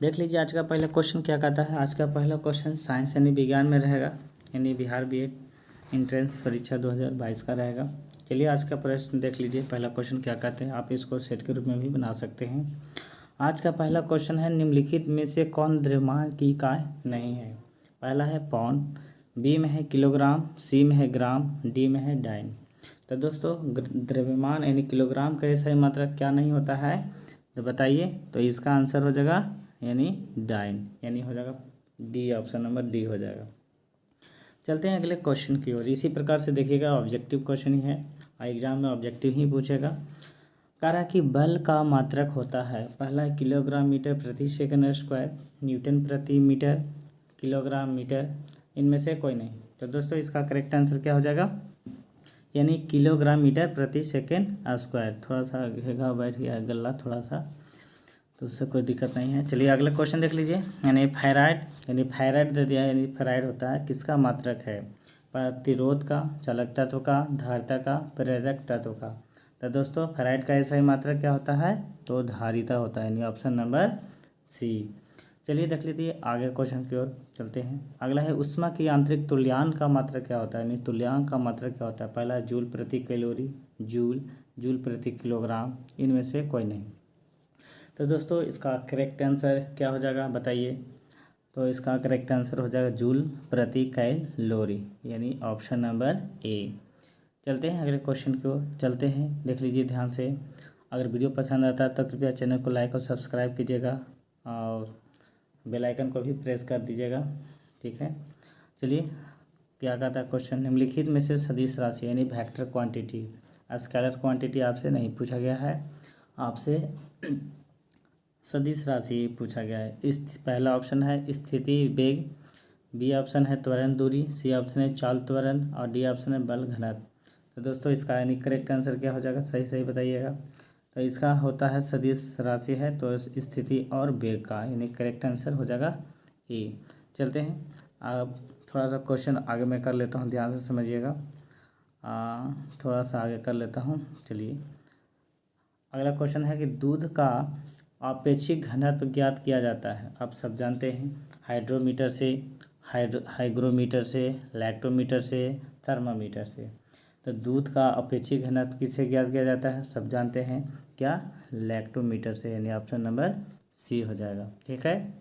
देख लीजिए आज का पहला क्वेश्चन क्या कहता है। आज का पहला क्वेश्चन साइंस यानी विज्ञान में रहेगा, यानी बिहार बीएड एंट्रेंस परीक्षा 2022 का रहेगा। चलिए आज का प्रश्न देख लीजिए, पहला क्वेश्चन क्या कहते हैं। आप इसको सेट के रूप में भी बना सकते हैं। आज का पहला क्वेश्चन है, निम्नलिखित में से कौन द्रव्यमान की इकाई नहीं है। पहला है पौंड, बी में है किलोग्राम, सी में है ग्राम, डी में है डाइन। तो दोस्तों द्रव्यमान यानी किलोग्राम का सही मात्रा क्या नहीं होता है तो बताइए। तो इसका आंसर हो जाएगा यानी डाइन, यानी हो जाएगा डी, ऑप्शन नंबर डी हो जाएगा। चलते हैं अगले क्वेश्चन की ओर। इसी प्रकार से देखिएगा, ऑब्जेक्टिव क्वेश्चन ही है, एग्जाम में ऑब्जेक्टिव ही पूछेगा। कह रहा कि बल का मात्रक होता है, पहला है किलोग्राम मीटर प्रति सेकंड स्क्वायर, न्यूटन प्रति मीटर, किलोग्राम मीटर, इनमें से कोई नहीं। तो दोस्तों इसका करेक्ट आंसर क्या हो जाएगा, यानी किलोग्राम मीटर प्रति सेकंड स्क्वायर। थोड़ा सा घेघा बैठ गया गला थोड़ा सा, तो उससे कोई दिक्कत नहीं है। चलिए अगला क्वेश्चन देख लीजिए, यानी फायराइड दे दिया है, यानी फायराइड होता है किसका मात्रक है, प्रतिरोध का, चालक तत्व का, धारिता का, प्रेरक तत्व का। तो दोस्तों फायराइड का ऐसा ही मात्रक क्या होता है तो धारिता होता है, यानी ऑप्शन नंबर सी। चलिए देख लीजिए आगे क्वेश्चन की ओर चलते हैं। अगला है ऊष्मा की आंतरिक तुल्यांक का मात्रक क्या होता है, यानी तुल्यांक का मात्रक क्या होता है। पहला जूल प्रति कैलोरी, जूल प्रति किलोग्राम, इनमें से कोई नहीं। तो दोस्तों इसका करेक्ट आंसर क्या हो जाएगा बताइए। तो इसका करेक्ट आंसर हो जाएगा जूल प्रति कैलोरी, यानी ऑप्शन नंबर ए। चलते हैं अगले क्वेश्चन की ओर चलते हैं, देख लीजिए ध्यान से। अगर वीडियो पसंद आता है तो कृपया चैनल को लाइक और सब्सक्राइब कीजिएगा और बेल आइकन को भी प्रेस कर दीजिएगा, ठीक है। चलिए क्या कहता है क्वेश्चन, निम्नलिखित में से सदिश राशि यानी वेक्टर क्वांटिटी, स्केलर क्वांटिटी आपसे नहीं पूछा गया है, आपसे सदिश राशि पूछा गया है। इस पहला ऑप्शन है स्थिति वेग, बी ऑप्शन है त्वरण दूरी, सी ऑप्शन है चाल त्वरण और डी ऑप्शन है बल घनत्व। तो दोस्तों इसका यानी करेक्ट आंसर क्या हो जाएगा, सही सही बताइएगा। तो इसका होता है सदिश राशि है तो स्थिति और वेग का, यानी करेक्ट आंसर हो जाएगा ए। चलते हैं अब थोड़ा सा क्वेश्चन आगे मैं कर लेता हूँ, ध्यान से समझिएगा। थोड़ा सा आगे कर लेता हूँ। चलिए अगला क्वेश्चन है कि दूध का आपेक्षिक घनत्व ज्ञात किया जाता है। आप सब जानते हैं, हाइड्रोमीटर से, हाइग्रोमीटर से, लैक्टोमीटर से, थर्मामीटर से। तो दूध का अपेक्षिक घनत्व किससे ज्ञात किया जाता है, सब जानते हैं, क्या, लैक्टोमीटर से, यानी ऑप्शन नंबर सी हो जाएगा, ठीक है।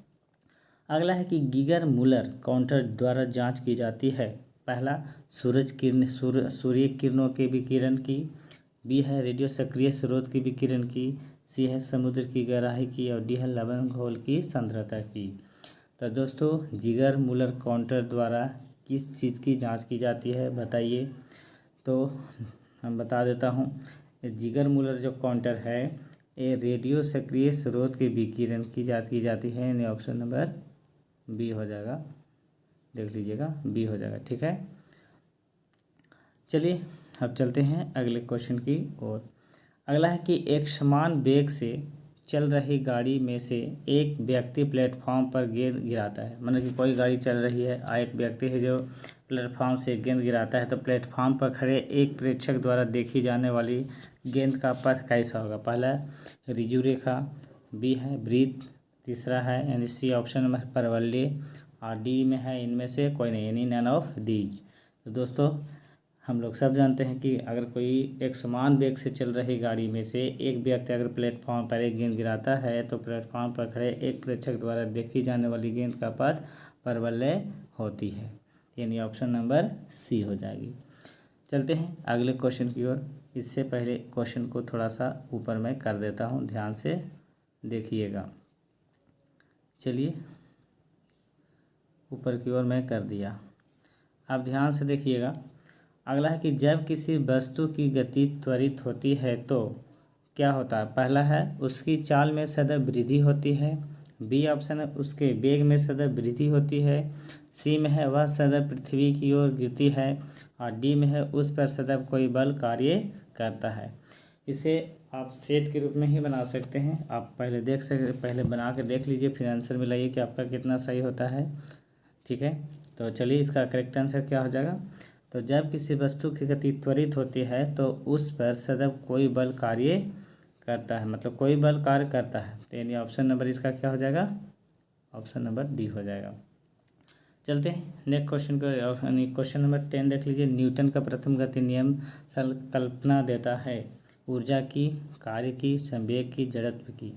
अगला है कि गीगर मूलर काउंटर द्वारा जांच की जाती है। पहला सूर्य किरणों के विकिरण की, बी है रेडियो सक्रिय स्रोत की विकिरण की, सी है समुद्र की गहराई की और डी है लवण घोल की सांद्रता की। तो दोस्तों जिगर मूलर काउंटर द्वारा किस चीज़ की जांच की जाती है बताइए। तो हम बता देता हूँ, जिगर मूलर जो काउंटर है ये रेडियो सक्रिय स्रोत के विकिरण की जांच की जाती है, यानी ऑप्शन नंबर बी हो जाएगा, देख लीजिएगा बी हो जाएगा, ठीक है। चलिए अब चलते हैं अगले क्वेश्चन की ओर। अगला है कि एक समान वेग से चल रही गाड़ी में से एक व्यक्ति प्लेटफॉर्म पर गेंद गिराता है। मतलब कि कोई गाड़ी चल रही है और एक व्यक्ति है जो प्लेटफॉर्म से गेंद गिराता है, तो प्लेटफॉर्म पर खड़े एक प्रेक्षक द्वारा देखी जाने वाली गेंद का पथ कैसा होगा। पहला ऋजु रेखा, बी है वृत्त, तीसरा है यानी सी ऑप्शन में परवलय और डी में है इनमें से कोई नहीं, यानी नन ऑफ दीज। तो दोस्तों हम लोग सब जानते हैं कि अगर कोई एक समान वेग से चल रही गाड़ी में से एक व्यक्ति अगर प्लेटफॉर्म पर एक गेंद गिराता है तो प्लेटफॉर्म पर खड़े एक प्रेक्षक द्वारा देखी जाने वाली गेंद का पथ परवलय होती है, यानी ऑप्शन नंबर सी हो जाएगी। चलते हैं अगले क्वेश्चन की ओर। इससे पहले क्वेश्चन को थोड़ा सा ऊपर मैं कर देता हूँ, ध्यान से देखिएगा। चलिए ऊपर की ओर मैं कर दिया, आप ध्यान से देखिएगा। अगला है कि जब किसी वस्तु की गति त्वरित होती है तो क्या होता है। पहला है उसकी चाल में सदैव वृद्धि होती है, बी ऑप्शन है उसके वेग में सदैव वृद्धि होती है, सी में है वह सदैव पृथ्वी की ओर गिरती है और डी में है उस पर सदैव कोई बल कार्य करता है। इसे आप सेट के रूप में ही बना सकते हैं, आप पहले बना के देख लीजिए, फिर आंसर मिलाइए कि आपका कितना सही होता है, ठीक है। तो चलिए इसका करेक्ट आंसर क्या हो जाएगा। तो जब किसी वस्तु की गति त्वरित होती है तो उस पर सदैव कोई बल कार्य करता है, मतलब कोई बल कार्य करता है, तो यानी ऑप्शन नंबर इसका क्या हो जाएगा ऑप्शन नंबर डी हो जाएगा। चलते हैं नेक्स्ट क्वेश्चन को, यानी क्वेश्चन नंबर 10 देख लीजिए। न्यूटन का प्रथम गति नियम कल्पना देता है ऊर्जा की, कार्य की, संवेग की, जड़त्व की।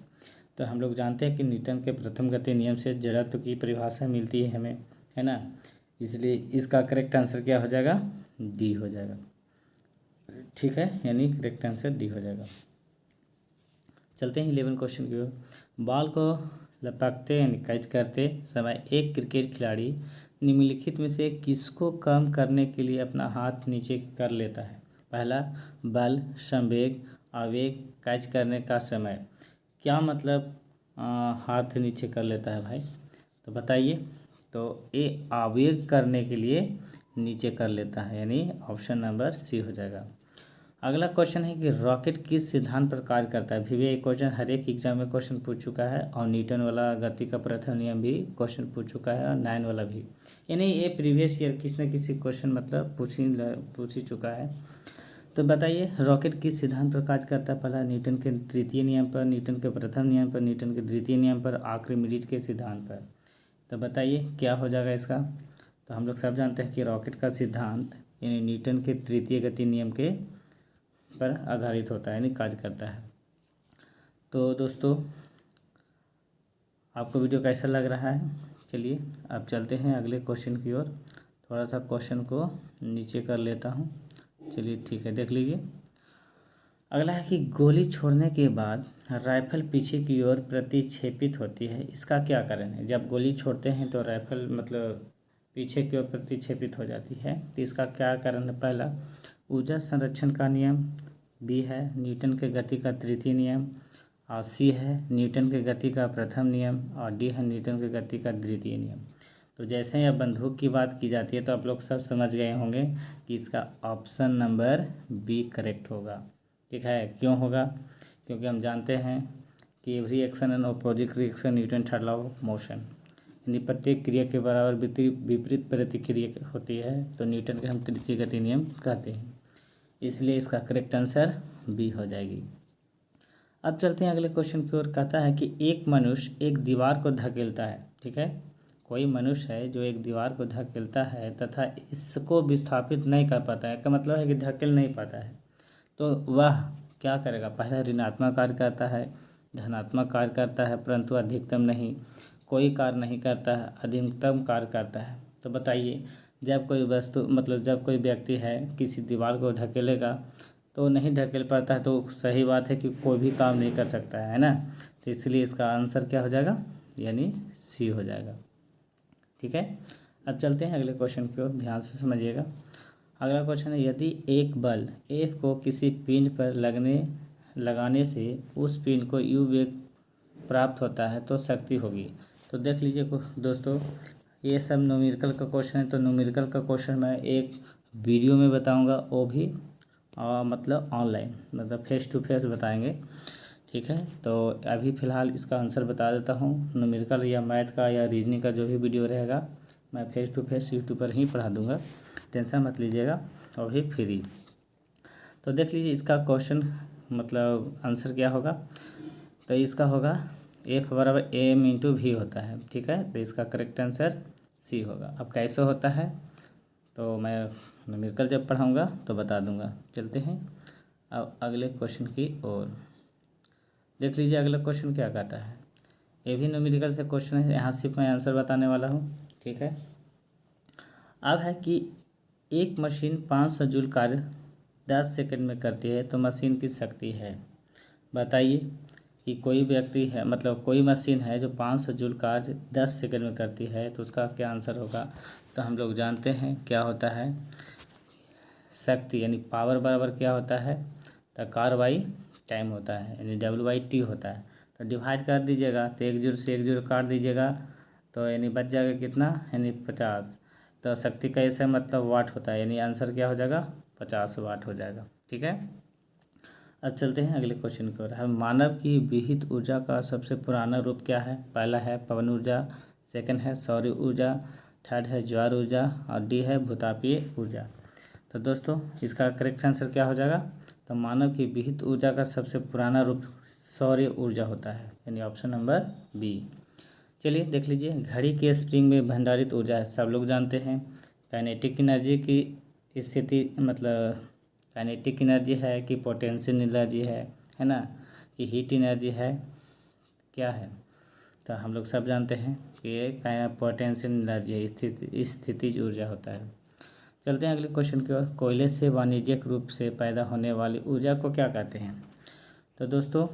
तो हम लोग जानते हैं कि न्यूटन के प्रथम गति नियम से जड़त्व की परिभाषा मिलती है हमें, है ना। इसलिए इसका करेक्ट आंसर क्या हो जाएगा, डी हो जाएगा। ठीक है, यानी करेक्ट आंसर डी हो जाएगा। चलते हैं 11 क्वेश्चन की ओर। बॉल को लपकते यानी कैच करते समय एक क्रिकेट खिलाड़ी निम्नलिखित में से किसको कम करने के लिए अपना हाथ नीचे कर लेता है। पहला, बल, संवेग, आवेग, कैच करने का समय। क्या मतलब हाथ नीचे कर लेता है भाई, तो बताइए। तो ये आवेग करने के लिए नीचे कर लेता है, यानी ऑप्शन नंबर सी हो जाएगा। अगला क्वेश्चन है कि रॉकेट किस सिद्धांत पर कार्य करता है। भी ये क्वेश्चन हर एक एग्जाम में क्वेश्चन पूछ चुका है, और न्यूटन वाला गति का प्रथम नियम भी क्वेश्चन पूछ चुका है, और 9 वाला भी। यानी ये प्रीवियस ईयर किसी न किसी क्वेश्चन मतलब पूछ ही चुका है। तो बताइए रॉकेट किस सिद्धांत पर कार्य करता है। पहला, न्यूटन के तृतीय नियम पर, न्यूटन के प्रथम नियम पर, न्यूटन के द्वितीय नियम पर, आर्किमिडीज के सिद्धांत पर। तो बताइए क्या हो जाएगा इसका। तो हम लोग सब जानते हैं कि रॉकेट का सिद्धांत यानी न्यूटन के तृतीय गति नियम के पर आधारित होता है, यानी कार्य करता है। तो दोस्तों आपको वीडियो कैसा लग रहा है, चलिए अब चलते हैं अगले क्वेश्चन की ओर। थोड़ा सा क्वेश्चन को नीचे कर लेता हूँ, चलिए ठीक है, देख लीजिए। अगला है कि गोली छोड़ने के बाद राइफल पीछे की ओर प्रतिक्षेपित होती है, इसका क्या कारण है। जब गोली छोड़ते हैं तो राइफल मतलब पीछे की ओर प्रतिक्षेपित हो जाती है, तो इसका क्या कारण है। पहला, ऊर्जा संरक्षण का नियम, बी है न्यूटन के गति का तृतीय नियम, और सी है न्यूटन के गति का प्रथम नियम, और डी है न्यूटन के गति का द्वितीय नियम। तो जैसे ही अब बंदूक की बात की जाती है तो आप लोग सब समझ गए होंगे कि इसका ऑप्शन नंबर बी करेक्ट होगा। ठीक है, क्यों होगा, क्योंकि हम जानते हैं कि every action and opposite reaction Newton third law of motion, यानी प्रत्येक क्रिया के बराबर विपरीत प्रतिक्रिया होती है, तो न्यूटन के हम तृतीय गति नियम कहते हैं। इसलिए इसका करेक्ट आंसर बी हो जाएगी। अब चलते हैं अगले क्वेश्चन की ओर। कहता है कि एक मनुष्य एक दीवार को धकेलता है। ठीक है, कोई मनुष्य है जो एक दीवार को धकेलता है तथा इसको विस्थापित नहीं कर पाता है, का मतलब है कि धकेल नहीं पाता है, तो वह क्या करेगा। पहला, ऋणात्मक कार्य करता है, धनात्मक कार्य करता है, परंतु अधिकतम नहीं, कोई कार्य नहीं करता है, अधिकतम कार्य करता है। तो बताइए जब कोई वस्तु मतलब जब कोई व्यक्ति है किसी दीवार को ढकेलेगा तो नहीं ढकेल पाता है, तो सही बात है कि कोई भी काम नहीं कर सकता है ना। तो इसलिए इसका आंसर क्या हो जाएगा, यानी सी हो जाएगा। ठीक है, अब चलते हैं अगले क्वेश्चन की ओर, ध्यान से समझिएगा। अगला क्वेश्चन है, यदि एक बल F को किसी पिंड पर लगाने से उस पिंड को u वेग प्राप्त होता है तो शक्ति होगी। तो देख लीजिए दोस्तों, ये सब न्यूमेरिकल का क्वेश्चन है। तो न्यूमेरिकल का क्वेश्चन मैं एक वीडियो में बताऊंगा, वो भी मतलब ऑनलाइन, मतलब फेस टू फेस बताएंगे। ठीक है, तो अभी फ़िलहाल इसका आंसर बता देता हूँ। न्यूमेरिकल या मैथ का या रीजनिंग का जो भी वीडियो रहेगा मैं फेस टू फेस यूट्यूब पर ही पढ़ा दूँगा, टेंशन मत लीजिएगा, और भी फ्री। तो देख लीजिए इसका क्वेश्चन मतलब आंसर क्या होगा। तो इसका होगा F बराबर AM इंटू V होता है। ठीक है, तो इसका करेक्ट आंसर सी होगा। अब कैसे होता है तो मैं न्यूमेरिकल जब पढ़ाऊँगा तो बता दूँगा। चलते हैं अब अगले क्वेश्चन की ओर। देख लीजिए अगला क्वेश्चन क्या कहता है। ये भी न्यूमेरिकल से क्वेश्चन है, यहाँ सिर्फ मैं आंसर बताने वाला हूँ। ठीक है, अब है कि एक मशीन 500 जूल कार्य 10 सेकंड में करती है, तो मशीन की शक्ति है। बताइए कि कोई व्यक्ति है मतलब कोई मशीन है जो 500 जूल कार्य 10 सेकंड में करती है, तो उसका क्या आंसर होगा। तो हम लोग जानते हैं क्या होता है, शक्ति यानी पावर बराबर क्या होता है, तो कार बाई टाइम होता है, यानी W/T होता है। तो डिवाइड कर दीजिएगा, तो 1 जूल से 1 जूल काट दीजिएगा, तो यानी बच जाएगा कितना, यानी 50। तो शक्ति का ऐसा मतलब वाट होता है, यानी आंसर क्या हो जाएगा, 50 वाट हो जाएगा। ठीक है, अब चलते हैं अगले क्वेश्चन की ओर। हम मानव की विहित ऊर्जा का सबसे पुराना रूप क्या है। पहला है पवन ऊर्जा, सेकंड है सौर ऊर्जा, थर्ड है ज्वार ऊर्जा, और डी है भूतापीय ऊर्जा। तो दोस्तों इसका करेक्ट आंसर क्या हो जाएगा। तो मानव की विहित ऊर्जा का सबसे पुराना रूप सौर ऊर्जा होता है, यानी ऑप्शन नंबर बी। चलिए देख लीजिए, घड़ी के स्प्रिंग में भंडारित ऊर्जा सब लोग जानते हैं। काइनेटिक एनर्जी की स्थिति मतलब काइनेटिक एनर्जी है कि पोटेंशियल एनर्जी है ना, कि हीट एनर्जी है, क्या है? तो हम लोग सब जानते हैं कि ये पोटेंशियल एनर्जी है, स्थितिज ऊर्जा होता है। चलते हैं अगले क्वेश्चन की ओर। कोयले से वाणिज्यिक रूप से पैदा होने वाली ऊर्जा को क्या कहते हैं? तो दोस्तों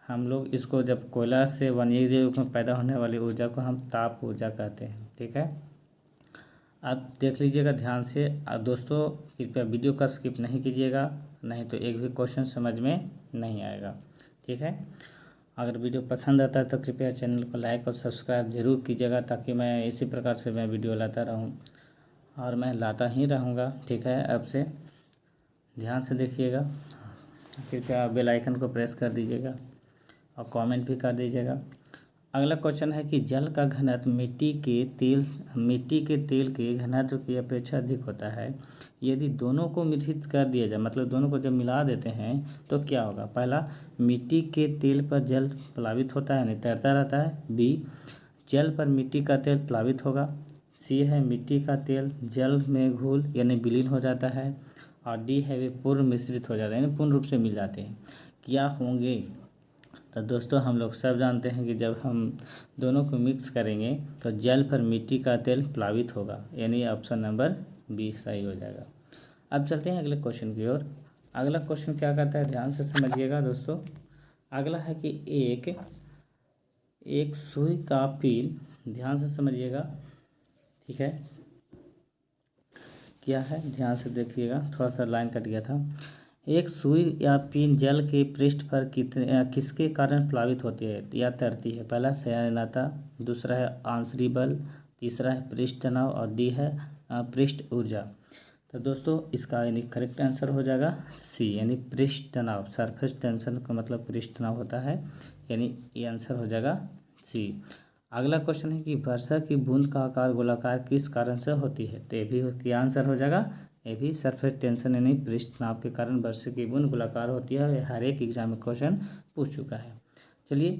हम लोग इसको, जब कोयला से वाणिज्यिक रूप में पैदा होने वाली ऊर्जा को हम ताप ऊर्जा कहते हैं। ठीक है, आप देख लीजिएगा ध्यान से। दोस्तों कृपया वीडियो का स्किप नहीं कीजिएगा, नहीं तो एक भी क्वेश्चन समझ में नहीं आएगा। ठीक है, अगर वीडियो पसंद आता है तो कृपया चैनल को लाइक और सब्सक्राइब जरूर कीजिएगा, ताकि मैं इसी प्रकार से मैं वीडियो लाता रहूं और मैं लाता ही रहूँगा। ठीक है, अब से ध्यान से देखिएगा, कृपया बेल आइकन को प्रेस कर दीजिएगा और कमेंट भी कर दीजिएगा। अगला क्वेश्चन है कि जल का घनत्व मिट्टी के तेल के घनत्व की अपेक्षा अधिक होता है। यदि दोनों को मिश्रित कर दिया जाए, मतलब दोनों को जब मिला देते हैं तो क्या होगा? पहला, मिट्टी के तेल पर जल प्लावित होता है, नहीं तैरता रहता है। बी, जल पर मिट्टी का तेल प्लावित होगा। सी है, मिट्टी का तेल जल में घुल यानी विलीन हो जाता है। और डी है, वे पूर्ण मिश्रित हो जाते हैं यानी पूर्ण रूप से मिल जाते हैं। क्या होंगे? तो दोस्तों हम लोग सब जानते हैं कि जब हम दोनों को मिक्स करेंगे तो जल पर मिट्टी का तेल प्लावित होगा, यानी ऑप्शन नंबर बी सही हो जाएगा। अब चलते हैं अगले क्वेश्चन की ओर। अगला क्वेश्चन क्या कहता है, ध्यान से समझिएगा दोस्तों। अगला है कि एक सुई का पील, ध्यान से समझिएगा। ठीक है, क्या है ध्यान से देखिएगा, थोड़ा सा लाइन कट गया था। एक सुई या पिन जल के पृष्ठ पर किसके कारण प्लावित होती है या तैरती है? पहला संयोजनता, दूसरा है आंसरी बल, तीसरा है पृष्ठ तनाव और डी है पृष्ठ ऊर्जा। तो दोस्तों इसका यानी करेक्ट आंसर हो जाएगा सी, यानी पृष्ठ तनाव। सरफेस टेंशन का मतलब पृष्ठ तनाव होता है, यानी ये आंसर हो जाएगा सी। अगला क्वेश्चन है कि वर्षा की बूंद का आकार गोलाकार किस कारण से होती है? तो ये भी क्या आंसर हो जाएगा? ये भी सरफेस टेंशन यानी पृष्ठ तनाव के कारण वर्षा की बूंद गोलाकार होती है। हर एक एग्जाम में क्वेश्चन पूछ चुका है। चलिए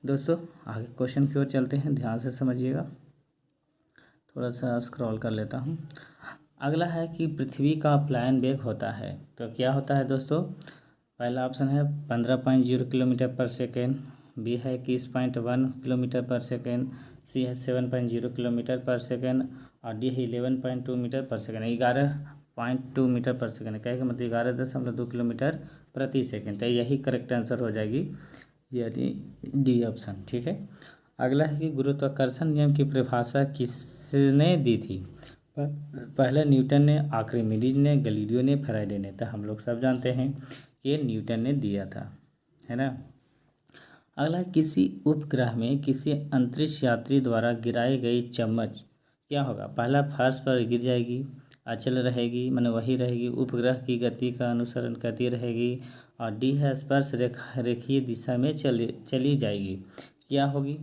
दोस्तों आगे क्वेश्चन की ओर चलते हैं, ध्यान से समझिएगा। थोड़ा सा स्क्रॉल कर लेता हूँ। अगला है कि पृथ्वी का प्लायन वेग होता है, तो क्या होता है दोस्तों? पहला ऑप्शन है 15.0 किलोमीटर पर सेकेंड, बी है 21.1 किलोमीटर पर सेकेंड, सी है 7.0 किलोमीटर पर सेकेंड और डी है 11.2 मीटर पर सेकेंड। 11.2 मीटर पर सेकेंड कहेगा, मतलब 11.2 किलोमीटर प्रति सेकेंड। तो यही करेक्ट आंसर हो जाएगी, यानी डी ऑप्शन। ठीक है, अगला है कि गुरुत्वाकर्षण नियम की परिभाषा किसने दी थी? पहले न्यूटन ने, आर्किमिडीज ने, गैलीलियो ने, फैराडे ने। तो हम लोग सब जानते हैं कि ये न्यूटन ने दिया था, है ना। अगला, किसी उपग्रह में किसी अंतरिक्ष यात्री द्वारा गिराई गई चम्मच क्या होगा? पहला, फर्श पर गिर जाएगी, अचल रहेगी, माने वही रहेगी, उपग्रह की गति का अनुसरण करती रहेगी और डी है स्पर्श रेखीय दिशा में चली जाएगी। क्या होगी?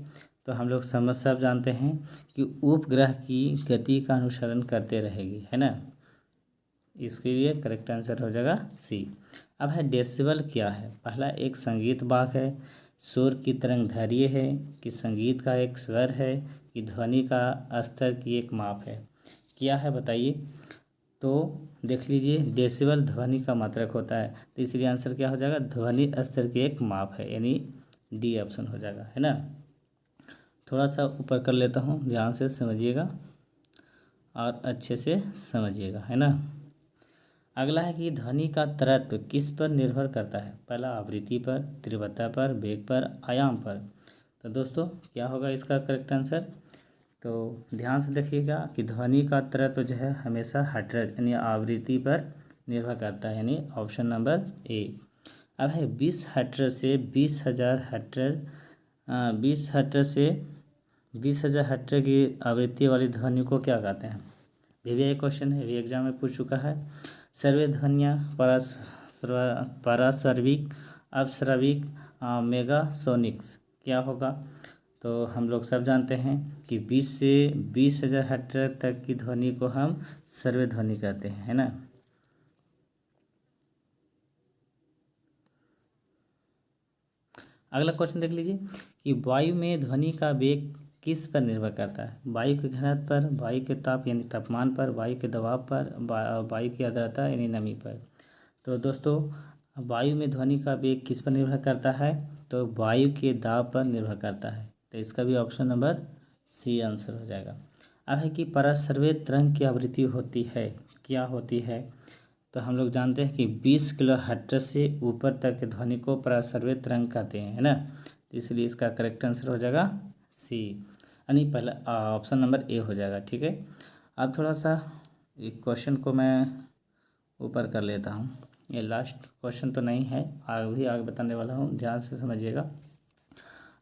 तो हम लोग सब जानते हैं कि उपग्रह की गति का अनुसरण करते रहेगी, है ना। इसके लिए करेक्ट आंसर हो जाएगा सी। अब है डेसिबल क्या है? पहला, एक संगीत वाक है, शोर की तरंग दैर्घ्य है, कि संगीत का एक स्वर है, कि ध्वनि का स्तर की एक माप है। क्या है बताइए? तो देख लीजिए, डेसिबल ध्वनि का मात्रक होता है, तो इसलिए आंसर क्या हो जाएगा? ध्वनि स्तर की एक माप है, यानी डी ऑप्शन हो जाएगा, है ना। थोड़ा सा ऊपर कर लेता हूँ, ध्यान से समझिएगा और अच्छे से समझिएगा, है ना। अगला है कि ध्वनि का तरत्व किस पर निर्भर करता है? पहला, आवृत्ति पर, तीव्रता पर, वेग पर, आयाम पर। तो दोस्तों क्या होगा इसका करेक्ट आंसर? तो ध्यान से देखिएगा कि ध्वनि का तरत्व जो है हमेशा हर्ट्ज यानी आवृत्ति पर निर्भर करता है, यानी ऑप्शन नंबर ए। अब है 20 हर्ट्ज से 20,000 हर्ट्ज, 20,000 हर्ट्ज की आवृत्ति वाली ध्वनि को क्या कहते हैं? ये क्वेश्चन है, ये एग्जाम में पूछ चुका है। सर्वे ध्वनियाँ, पारास्वर्विक, अपस्रविक, मेगासोनिक्स। क्या होगा? तो हम लोग सब जानते हैं कि 20 से 20,000 हर्ट्ज तक की ध्वनि को हम सर्वे ध्वनि कहते हैं, है ना। अगला क्वेश्चन देख लीजिए कि वायु में ध्वनि का वेग किस पर निर्भर करता है? वायु के घनत्व पर, वायु के ताप यानी तापमान पर, वायु के दबाव पर, वायु की आर्द्रता यानी नमी पर। तो दोस्तों वायु में ध्वनि का वेग किस पर निर्भर करता है? तो वायु के दाब पर निर्भर करता है। तो इसका भी ऑप्शन नंबर सी आंसर हो जाएगा। अब है कि पराश्रवित तरंग की आवृत्ति होती है, क्या होती है? तो हम लोग जानते हैं कि 20 किलोहर्ट्ज से ऊपर तक के ध्वनि को पराश्रवित तरंग कहते हैं, है ना। तो इसलिए इसका करेक्ट आंसर हो जाएगा सी, यानी पहला ऑप्शन नंबर ए हो जाएगा। ठीक है, अब थोड़ा सा एक क्वेश्चन को मैं ऊपर कर लेता हूँ। ये लास्ट क्वेश्चन तो नहीं है, आगे बताने वाला हूँ, ध्यान से समझिएगा।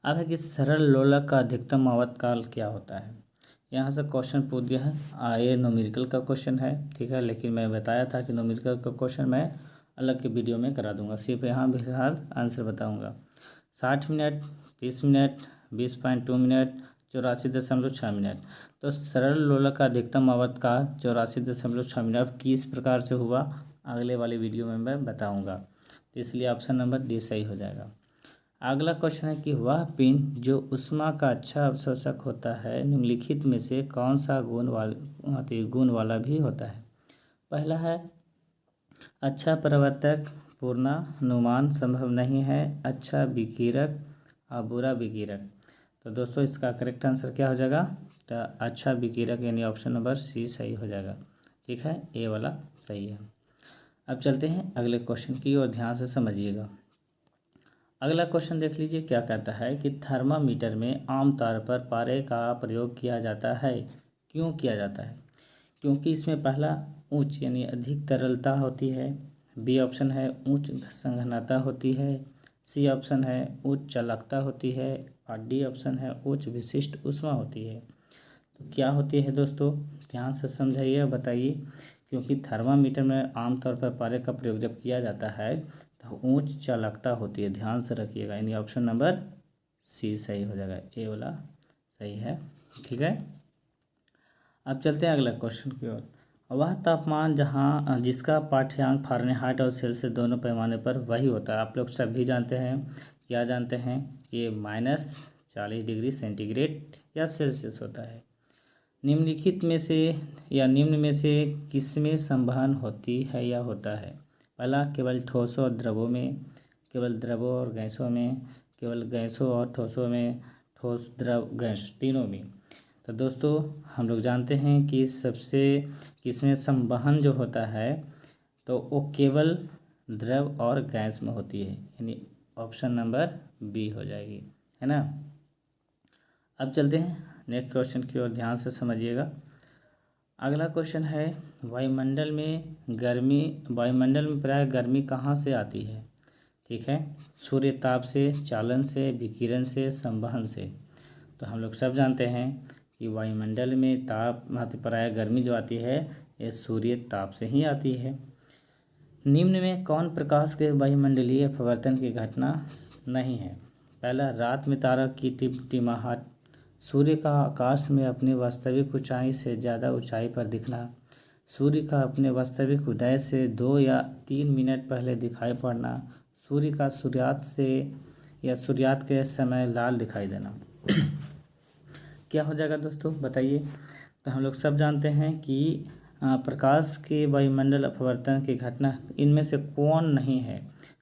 अब है कि सरल लोलक का अधिकतम आवर्तकाल क्या होता है? यहाँ से क्वेश्चन पूछ दिया है, ये न्यूमेरिकल का क्वेश्चन है, ठीक है। लेकिन मैं बताया था कि न्यूमेरिकल का क्वेश्चन मैं अलग के वीडियो में करा दूंगा, सिर्फ यहाँ फिलहाल आंसर बताऊंगा। 60 मिनट, 30 मिनट, 20.2 मिनट, 84.6 मिनट। तो सरल लोलक का अधिकतम आवर्तकाल 84.6 मिनट किस प्रकार से हुआ, अगले वाले वीडियो में मैं बताऊँगा। तो इसलिए ऑप्शन नंबर डी सही हो जाएगा। अगला क्वेश्चन है कि वह पिंड जो ऊष्मा का अच्छा अवशोषक होता है निम्नलिखित में से कौन सा गुण वाला भी होता है? पहला है अच्छा परावर्तक, पूर्वानुमान संभव नहीं है, अच्छा विकिरक और बुरा विकिरक। तो दोस्तों इसका करेक्ट आंसर क्या हो जाएगा? तो अच्छा विकिरक यानी ऑप्शन नंबर सी सही हो जाएगा। ठीक है, ए वाला सही है। अब चलते हैं अगले क्वेश्चन की और ध्यान से समझिएगा। अगला क्वेश्चन देख लीजिए, क्या कहता है कि थर्मामीटर में आमतौर पर पारे का प्रयोग किया जाता है, क्यों किया जाता है? क्योंकि इसमें पहला उच्च यानी अधिक तरलता होती है, बी ऑप्शन है उच्च संघनता होती है, सी ऑप्शन है उच्च चालकता होती है और डी ऑप्शन है उच्च विशिष्ट ऊष्मा होती है। तो क्या होती है दोस्तों, ध्यान से समझाइए, बताइए। क्योंकि थर्मामीटर में आमतौर पर पारे का प्रयोग जब किया जाता है तो उच्च चालकता होती है, ध्यान से रखिएगा, यानी ऑप्शन नंबर सी सही हो जाएगा, ए वाला सही है। ठीक है, अब चलते हैं अगला क्वेश्चन की ओर। वह तापमान जिसका पाठ्यांक फ़ारेनहाइट और सेल्सियस दोनों पैमाने पर वही होता है, आप लोग सभी जानते हैं, क्या जानते हैं, ये -40 डिग्री सेंटीग्रेड या सेल्सियस होता है। निम्नलिखित में से या निम्न में से किसमें संवहन होती है या होता है? पहला केवल ठोसों और द्रवों में, केवल द्रवों और गैसों में, केवल गैसों और ठोसों में, ठोस द्रव गैस तीनों में। तो दोस्तों हम लोग जानते हैं कि सबसे किसमें संवहन जो होता है तो वो केवल द्रव और गैस में होती है, यानी ऑप्शन नंबर बी हो जाएगी, है ना। अब चलते हैं नेक्स्ट क्वेश्चन की ओर, ध्यान से समझिएगा। अगला क्वेश्चन है वायुमंडल में प्राय गर्मी कहाँ से आती है? ठीक है, सूर्य ताप से, चालन से, विकिरण से, संवहन से। तो हम लोग सब जानते हैं कि वायुमंडल में प्राय गर्मी जो आती है ये सूर्य ताप से ही आती है। निम्न में कौन प्रकाश के वायुमंडलीय अपवर्तन की घटना नहीं है? पहला रात में तारा की टिमटिमाहट, सूर्य का आकाश में अपनी वास्तविक ऊंचाई से ज़्यादा ऊंचाई पर दिखना, सूर्य का अपने वास्तविक उदय से 2 या 3 मिनट पहले दिखाई पड़ना, सूर्य का सूर्यास्त से या सूर्यास्त के समय लाल दिखाई देना। क्या हो जाएगा दोस्तों, बताइए। तो हम लोग सब जानते हैं कि प्रकाश के वायुमंडल अपवर्तन की घटना इनमें से कौन नहीं है?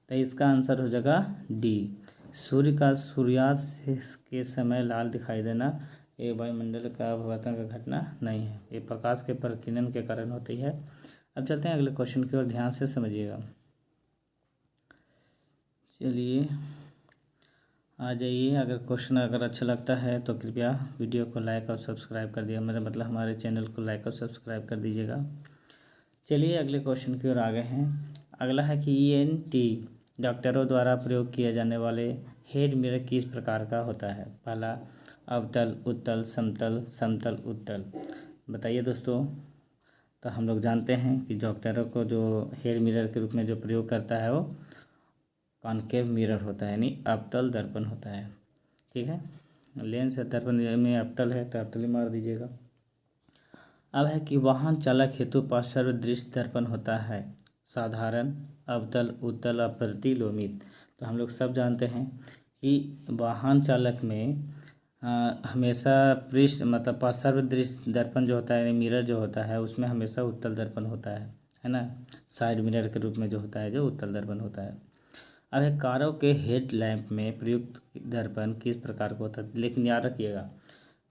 तो इसका आंसर हो जाएगा डी, सूर्य का सूर्यास्त के समय लाल दिखाई देना, ये वायुमंडल का अपवर्तन का घटना नहीं है, ये प्रकाश के प्रकीर्णन के कारण होती है। अब चलते हैं अगले क्वेश्चन की ओर, ध्यान से समझिएगा। चलिए आ जाइए, अगर क्वेश्चन अच्छा लगता है तो कृपया वीडियो को लाइक और सब्सक्राइब कर दिया, मेरा मतलब हमारे चैनल को लाइक और सब्सक्राइब कर दीजिएगा। चलिए अगले क्वेश्चन की ओर आ गए हैं। अगला है कि ENT डॉक्टरों द्वारा प्रयोग किए जाने वाले हेड मिरर किस प्रकार का होता है? पहला अवतल, उत्तल, समतल, समतल, उत्तल। बताइए दोस्तों। तो हम लोग जानते हैं कि डॉक्टरों को जो हेड मिरर के रूप में जो प्रयोग करता है वो कॉनकेव मिरर होता है, यानी अवतल दर्पण होता है। ठीक है, लेंस या दर्पण में अवतल है तो अवतल ही मार दीजिएगा। अब है कि वाहन चालक हेतु पार्श्व दृश्य दर्पण होता है, साधारण, अवतल, उत्तल और प्रतिलोमित। तो हम लोग सब जानते हैं कि वाहन चालक में हमेशा पृष्ठ मतलब पार्श्व दृश्य दर्पण जो होता है यानी मिरर जो होता है उसमें हमेशा उत्तल दर्पण होता है ना। साइड मिरर के रूप में जो होता है जो उत्तल दर्पण होता है। अब है कारों के हेड लैंप में प्रयुक्त दर्पण किस प्रकार का होता है, लेकिन याद रखिएगा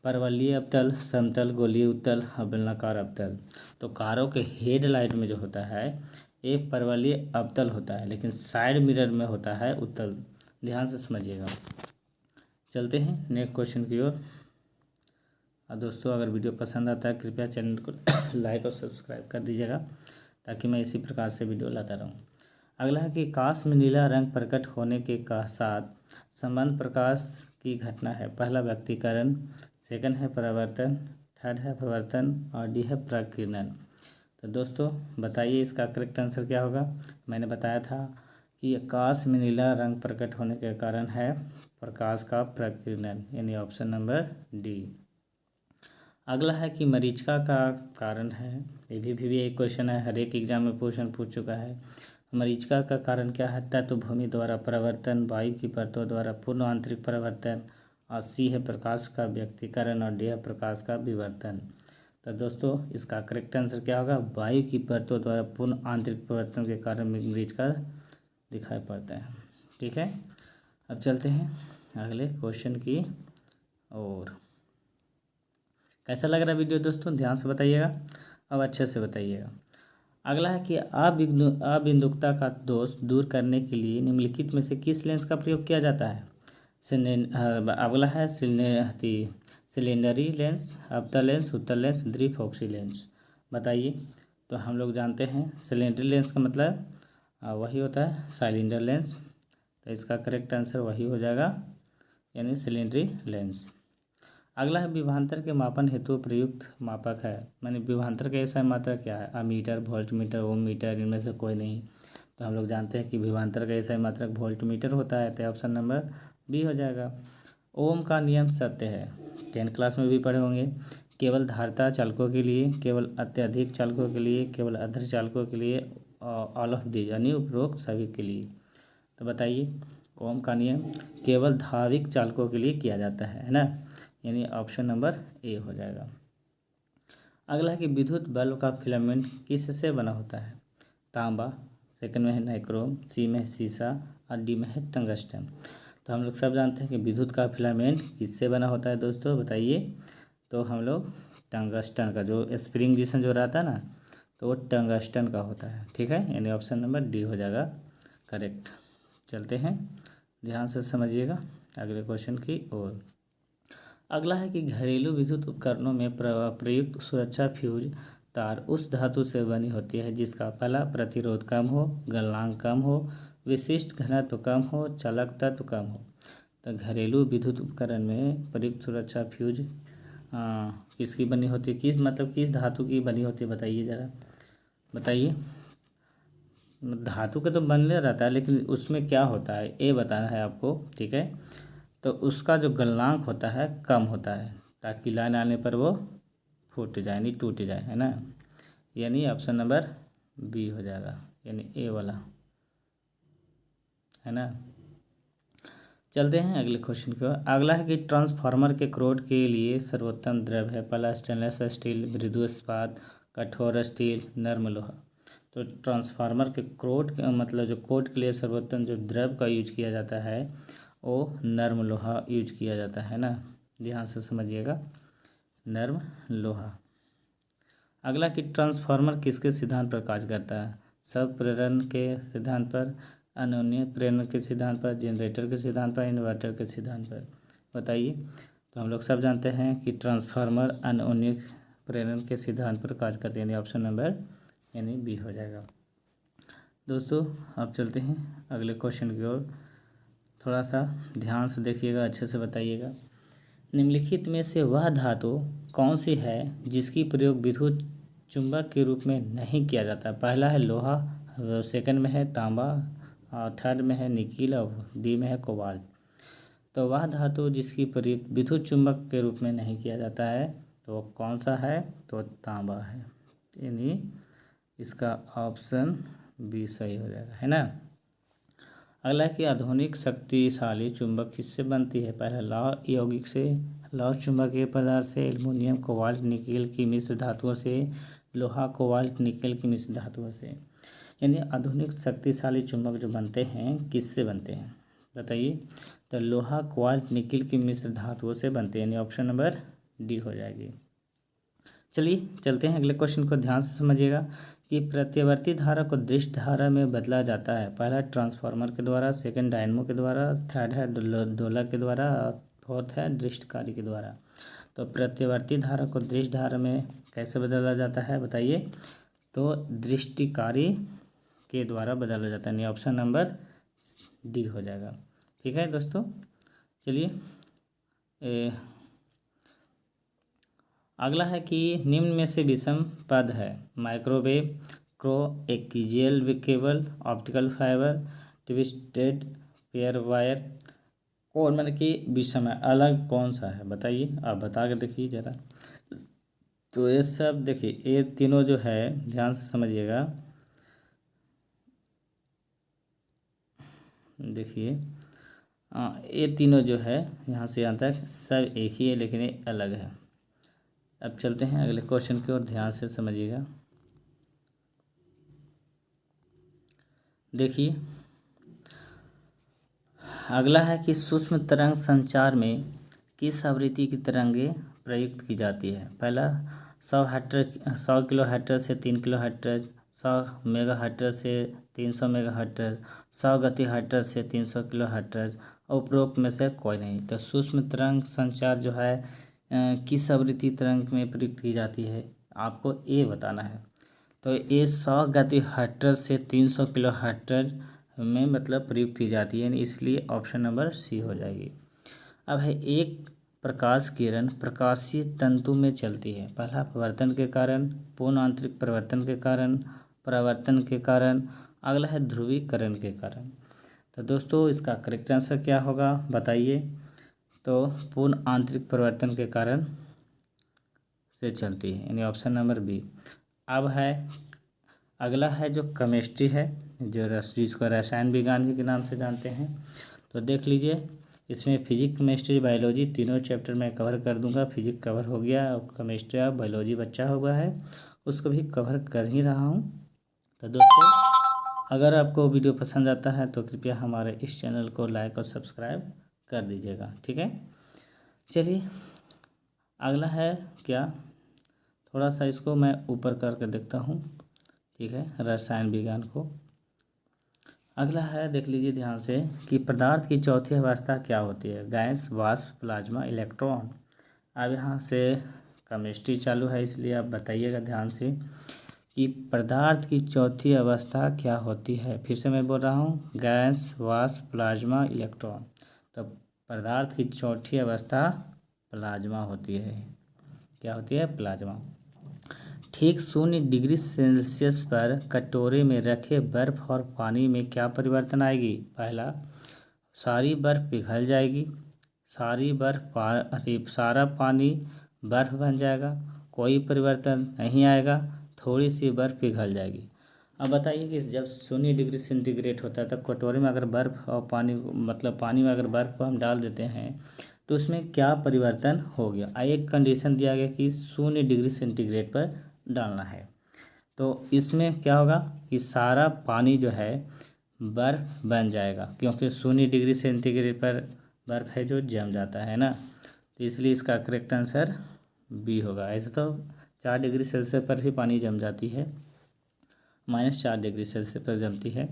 परवलयीय अवतल, समतल, गोलीय उत्तल और बेलनाकार अवतल। तो कारों के हेड लाइट में जो होता है ये परवलयीय अवतल होता है, लेकिन साइड मिरर में होता है उत्तल। ध्यान से समझिएगा। चलते हैं नेक्स्ट क्वेश्चन की ओर। और दोस्तों अगर वीडियो पसंद आता है कृपया चैनल को लाइक और सब्सक्राइब कर दीजिएगा ताकि मैं इसी प्रकार से वीडियो लाता रहूं। अगला है कि आकाश में नीला रंग प्रकट होने के साथ संबंध प्रकाश की घटना है। पहला व्यक्तीकरण, सेकंड है परावर्तन, थर्ड है अपवर्तन और डी है प्रकीर्णन। तो दोस्तों बताइए इसका करेक्ट आंसर क्या होगा। मैंने बताया था कि आकाश में नीला रंग प्रकट होने के कारण है प्रकाश का प्रकीर्णन, यानी ऑप्शन नंबर डी। अगला है कि मरीचिका का कारण है। ये भी एक क्वेश्चन है, हर एक एग्जाम में क्वेश्चन पूछ चुका है। मरीचिका का कारण क्या है, तत्व भूमि द्वारा परिवर्तन, वायु की परतों द्वारा पूर्ण आंतरिक परिवर्तन और सी है प्रकाश का व्यक्तीकरण और डी है प्रकाश का विवर्तन। तो दोस्तों इसका करेक्ट आंसर क्या होगा, वायु की परतों द्वारा पूर्ण आंतरिक परिवर्तन के कारण मरीचिका दिखाई पड़ता है। ठीक है, अब चलते हैं अगले क्वेश्चन की ओर। कैसा लग रहा है वीडियो दोस्तों, ध्यान से बताइएगा, अब अच्छे से बताइएगा। अगला है कि अबिंदुकता का दोष दूर करने के लिए निम्नलिखित में से किस लेंस का प्रयोग किया जाता है। अगला है सिलेंडरी लेंस, अवतल लेंस, उत्तल लेंस, द्विफोक्सी लेंस। बताइए। तो हम लोग जानते हैं सिलेंडरी लेंस का मतलब वही होता है सिलेंडर लेंस। तो इसका करेक्ट आंसर वही हो जाएगा, यानी सिलेंडरी लेंस। अगला है विभवांतर के मापन हेतु प्रयुक्त मापक है। माने विभवांतर का ऐसा मात्रक क्या है, अमीटर, वोल्टमीटर, ओम मीटर, इनमें से कोई नहीं। तो हम लोग जानते हैं कि विभवांतर का ऐसा मात्रक वोल्टमीटर होता है, तो ऑप्शन नंबर बी हो जाएगा। ओम का नियम सत्य है, 10th क्लास में भी पढ़े होंगे। केवल धारता चालकों के लिए, केवल अत्यधिक चालकों के लिए, केवल अर्ध चालकों के लिए, ऑल ऑफ दीज यानी उपरोक्त सभी के लिए। तो बताइए ओम का नियम केवल धाविक चालकों के लिए किया जाता है ना, यानी ऑप्शन नंबर ए हो जाएगा। अगला है कि विद्युत बल्ब का फिलामेंट किससे बना होता है। तांबा, सेकंड में है नाइक्रोम, सी में है शीशा और डी में है टंगस्टन। तो हम लोग सब जानते हैं कि विद्युत का फिलामेंट किससे बना होता है दोस्तों, बताइए। तो हम लोग टंगस्टन का जो स्प्रिंग जैसा जो रहता है ना, तो वो टंगस्टन का होता है। ठीक है, यानी ऑप्शन नंबर डी हो जाएगा करेक्ट। चलते हैं, ध्यान से समझिएगा अगले क्वेश्चन की ओर। अगला है कि घरेलू विद्युत उपकरणों में प्रयुक्त सुरक्षा फ्यूज तार उस धातु से बनी होती है जिसका पहला प्रतिरोध कम हो, गलनांक कम हो, विशिष्ट घनत्व कम हो, चालक तत्व कम हो। तो घरेलू विद्युत उपकरण में प्रयुक्त सुरक्षा फ्यूज किसकी बनी होती है, किस धातु की बनी होती है, बताइए ज़रा बताइए। धातु के तो बनने रहता है, लेकिन उसमें क्या होता है ये बताना है आपको। ठीक है, तो उसका जो गलनांक होता है कम होता है ताकि लाइन आने पर वो फूट जाए यानी टूट जाए, है ना, यानी ऑप्शन नंबर बी हो जाएगा, यानी ए वाला, है ना। चलते हैं अगले क्वेश्चन की ओर। अगला है कि ट्रांसफार्मर के क्रोड के लिए सर्वोत्तम द्रव है। पहला स्टेनलेस स्टील, मृदु इस्पात, कठोर स्टील, नर्म लोहा। तो ट्रांसफार्मर के क्रोड मतलब जो कोड के लिए सर्वोत्तम जो द्रव का यूज किया जाता है वो नर्म लोहा यूज किया जाता है ना, ध्यान से समझिएगा, नर्म लोहा। अगला कि ट्रांसफार्मर किसके सिद्धांत पर कार्य करता है। सब प्रेरण के सिद्धांत पर, अनोन्य प्रेरण के सिद्धांत पर, जनरेटर के सिद्धांत पर, इन्वर्टर के सिद्धांत पर। बताइए। तो हम लोग सब जानते हैं कि ट्रांसफार्मर अनोन्य प्रेरण के सिद्धांत पर कार्य करते हैं, यानी ऑप्शन नंबर यानी बी हो जाएगा। दोस्तों अब चलते हैं अगले क्वेश्चन की ओर। थोड़ा सा ध्यान से देखिएगा, अच्छे से बताइएगा। निम्नलिखित में से वह धातु कौन सी है जिसकी प्रयोग विद्युत चुंबक के रूप में नहीं किया जाता। पहला है लोहा, सेकंड में है तांबा और थर्ड में है निकिल और डी में है कोबाल्ट। तो वह धातु जिसकी प्रयोग विद्युत चुंबक के रूप में नहीं किया जाता है तो कौन सा है, तो तांबा है, यानी इसका ऑप्शन बी सही हो जाएगा, है ना। अगला कि आधुनिक शक्तिशाली चुंबक किससे बनती है। पहला लौह यौगिक से, लौह चुंबकीय पदार्थ से एल्युमिनियम, कोबाल्ट, निकेल की मिश्र धातुओं से, लोहा, कोबाल्ट, निकेल की मिश्र धातुओं से। यानी आधुनिक शक्तिशाली चुंबक जो बनते हैं किससे बनते हैं बताइए। तो लोहा, कोबाल्ट, निकेल की मिश्र धातुओं से बनते हैं, यानी ऑप्शन नंबर डी हो जाएगी। चलिए चलते हैं अगले क्वेश्चन को, ध्यान से समझिएगा कि प्रत्यावर्ती धारा को दृश्य धारा में बदला जाता है। पहला ट्रांसफार्मर के द्वारा, सेकंड डायनमो के द्वारा, थर्ड है दोलक के द्वारा, और फोर्थ है दृष्टिकारी के द्वारा। तो प्रत्यावर्ती धारा को दृश्य धारा में कैसे बदला जाता है बताइए। तो दृष्टिकारी के द्वारा बदला जाता है, यानी ऑप्शन नंबर डी हो जाएगा। ठीक है दोस्तों, चलिए अगला है कि निम्न में से विषम पद है। Microwave, coaxial cable, optical fibre, twisted pair wire, कौन मतलब कि विषम है, अलग कौन सा है बताइए। आप बता के देखिए ज़रा। तो ये सब देखिए, ये तीनों जो है ध्यान से समझिएगा। देखिए ये तीनों जो है यहाँ से यहाँ तक सब एक ही है, लेकिन ये अलग है। अब चलते हैं अगले क्वेश्चन की ओर, ध्यान से समझिएगा। देखिए अगला है कि सूक्ष्म तरंग संचार में किस आवृत्ति की तरंगें प्रयुक्त की जाती है। पहला 100 किलो हर्ट्ज से 3 किलो हर्ट्ज, 100 मेगा हर्ट्ज से 300 मेगा हर्ट्ज, 100 गति हर्ट्ज से 300 किलो हर्ट्ज, उपरोक्त में से कोई नहीं। तो सूक्ष्म तरंग संचार जो है किस आवृत्ति तरंग में प्रयुक्त की जाती है आपको ये बताना है। तो ये 100 गति हर्ट्ज से 300 किलो हर्ट्ज में मतलब प्रयुक्त की जाती है, इसलिए ऑप्शन नंबर सी हो जाएगी। अब है एक प्रकाश किरण प्रकाशीय तंतु में चलती है। पहला अपवर्तन के कारण, पूर्ण आंतरिक परिवर्तन के कारण, परावर्तन के कारण, अगला है ध्रुवीकरण के कारण। तो दोस्तों इसका करेक्ट आंसर क्या होगा बताइए। तो पूर्ण आंतरिक परिवर्तन के कारण से चलती है, यानी ऑप्शन नंबर बी। अब है अगला है जो केमिस्ट्री है, जो जिसको रसायन विज्ञान भी के नाम से जानते हैं। तो देख लीजिए, इसमें फिजिक्स, केमिस्ट्री, बायोलॉजी तीनों चैप्टर मैं कवर कर दूंगा। फिजिक्स कवर हो गया, और केमिस्ट्री और बायोलॉजी बचा हुआ है, उसको भी कवर कर ही रहा हूँ। तो दोस्तों अगर आपको वीडियो पसंद आता है तो कृपया हमारे इस चैनल को लाइक और सब्सक्राइब कर दीजिएगा। ठीक है, चलिए अगला है क्या, थोड़ा सा इसको मैं ऊपर करके देखता हूँ। ठीक है, रसायन विज्ञान को अगला है, देख लीजिए ध्यान से कि पदार्थ की चौथी अवस्था क्या होती है। गैस, वाष्प, प्लाज्मा, इलेक्ट्रॉन। अब यहाँ से केमिस्ट्री चालू है, इसलिए आप बताइएगा ध्यान से कि पदार्थ की चौथी अवस्था क्या होती है। फिर से मैं बोल रहा हूँ, गैस, वाष्प, प्लाज्मा, इलेक्ट्रॉन। तो पदार्थ की चौथी अवस्था प्लाज्मा होती है। क्या होती है? प्लाज्मा। ठीक 0 डिग्री सेल्सियस पर कटोरे में रखे बर्फ और पानी में क्या परिवर्तन आएगी। पहला, सारी बर्फ पिघल जाएगी, सारा पानी बर्फ बन जाएगा, कोई परिवर्तन नहीं आएगा, थोड़ी सी बर्फ पिघल जाएगी। अब बताइए कि जब 0 डिग्री सेंटीग्रेड होता है तब कटोरे में अगर बर्फ़ और पानी मतलब पानी में अगर बर्फ़ को हम डाल देते हैं तो उसमें क्या परिवर्तन हो गया। एक कंडीशन दिया गया कि 0 डिग्री सेंटीग्रेड पर डालना है। तो इसमें क्या होगा कि सारा पानी जो है बर्फ़ बन जाएगा, क्योंकि 0 डिग्री सेंटीग्रेड पर बर्फ़ है जो जम जाता है ना। तो इसलिए इसका करेक्ट आंसर बी होगा। ऐसे तो 4 डिग्री सेल्सियस पर भी पानी जम जाती है, -4 डिग्री सेल्सियस पर जमती है।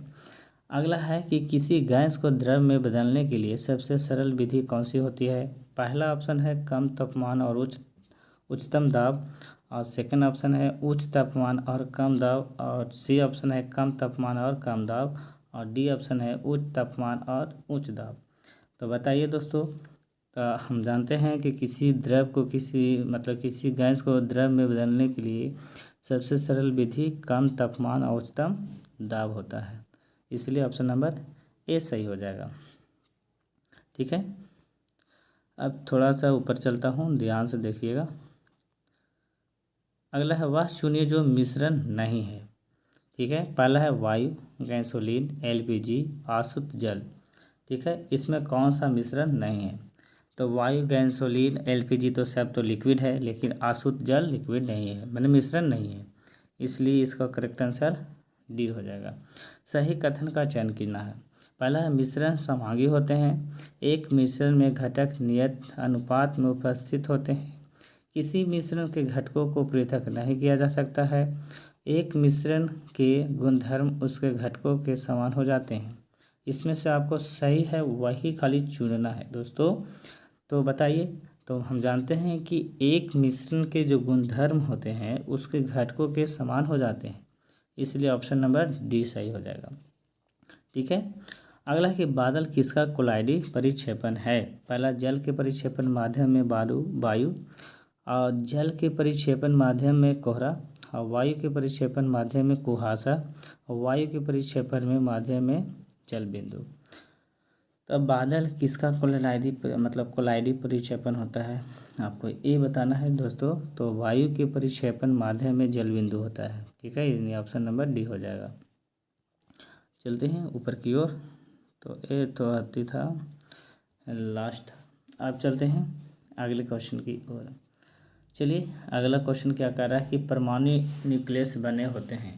अगला है कि किसी गैस को द्रव में बदलने के लिए सबसे सरल विधि कौन सी होती है। पहला ऑप्शन है कम तापमान और उच्चतम दाब, और सेकंड ऑप्शन है उच्च तापमान और कम दाब, और सी ऑप्शन है कम तापमान और कम दाब, और डी ऑप्शन है उच्च तापमान और उच्च दाब। तो बताइए दोस्तों, तो हम जानते हैं कि किसी गैस को द्रव में बदलने के लिए सबसे सरल विधि कम तापमान और उच्चतम दाब होता है, इसलिए ऑप्शन नंबर ए सही हो जाएगा। ठीक है, अब थोड़ा सा ऊपर चलता हूँ, ध्यान से देखिएगा। अगला है वह चुनिए जो मिश्रण नहीं है। ठीक है, पहला है वायु, गैसोलीन, एलपीजी, आसुत जल। ठीक है, इसमें कौन सा मिश्रण नहीं है। तो वायु, गैसोलीन, एलपीजी तो सब तो लिक्विड है, लेकिन आसुत जल लिक्विड नहीं है, मतलब मिश्रण नहीं है, इसलिए इसका करेक्ट आंसर डी हो जाएगा। सही कथन का चयन करना है। पहला है मिश्रण समांगी होते हैं। एक मिश्रण में घटक नियत अनुपात में उपस्थित होते हैं। किसी मिश्रण के घटकों को पृथक नहीं किया जा सकता है। एक मिश्रण के गुणधर्म उसके घटकों के समान हो जाते हैं। इसमें से आपको सही है वही खाली चुनना है दोस्तों। तो बताइए, तो हम जानते हैं कि एक मिश्रण के जो गुणधर्म होते हैं उसके घटकों के समान हो जाते हैं, इसलिए ऑप्शन नंबर डी सही हो जाएगा। ठीक है। अगला है कि बादल किसका कोलाइडी परिक्षेपण है। पहला, जल के परिक्षेपण माध्यम में वायु, और जल के परिक्षेपण माध्यम में कोहरा, और वायु के परिक्षेपण माध्यम में कुहासा, और वायु के परिक्षेपण में माध्यम में जल बिंदु। तब बादल किसका कोलाइडी परिक्षेपण होता है, आपको ये बताना है दोस्तों। तो वायु के परिक्षेपण माध्यम में जल बिंदु होता है। ठीक है, यानी ऑप्शन नंबर डी हो जाएगा। चलते हैं ऊपर की ओर। तो ये तो आती था लास्ट। अब चलते हैं अगले क्वेश्चन की ओर। चलिए, अगला क्वेश्चन क्या कह रहा है कि परमाणु न्यूक्लियस बने होते हैं।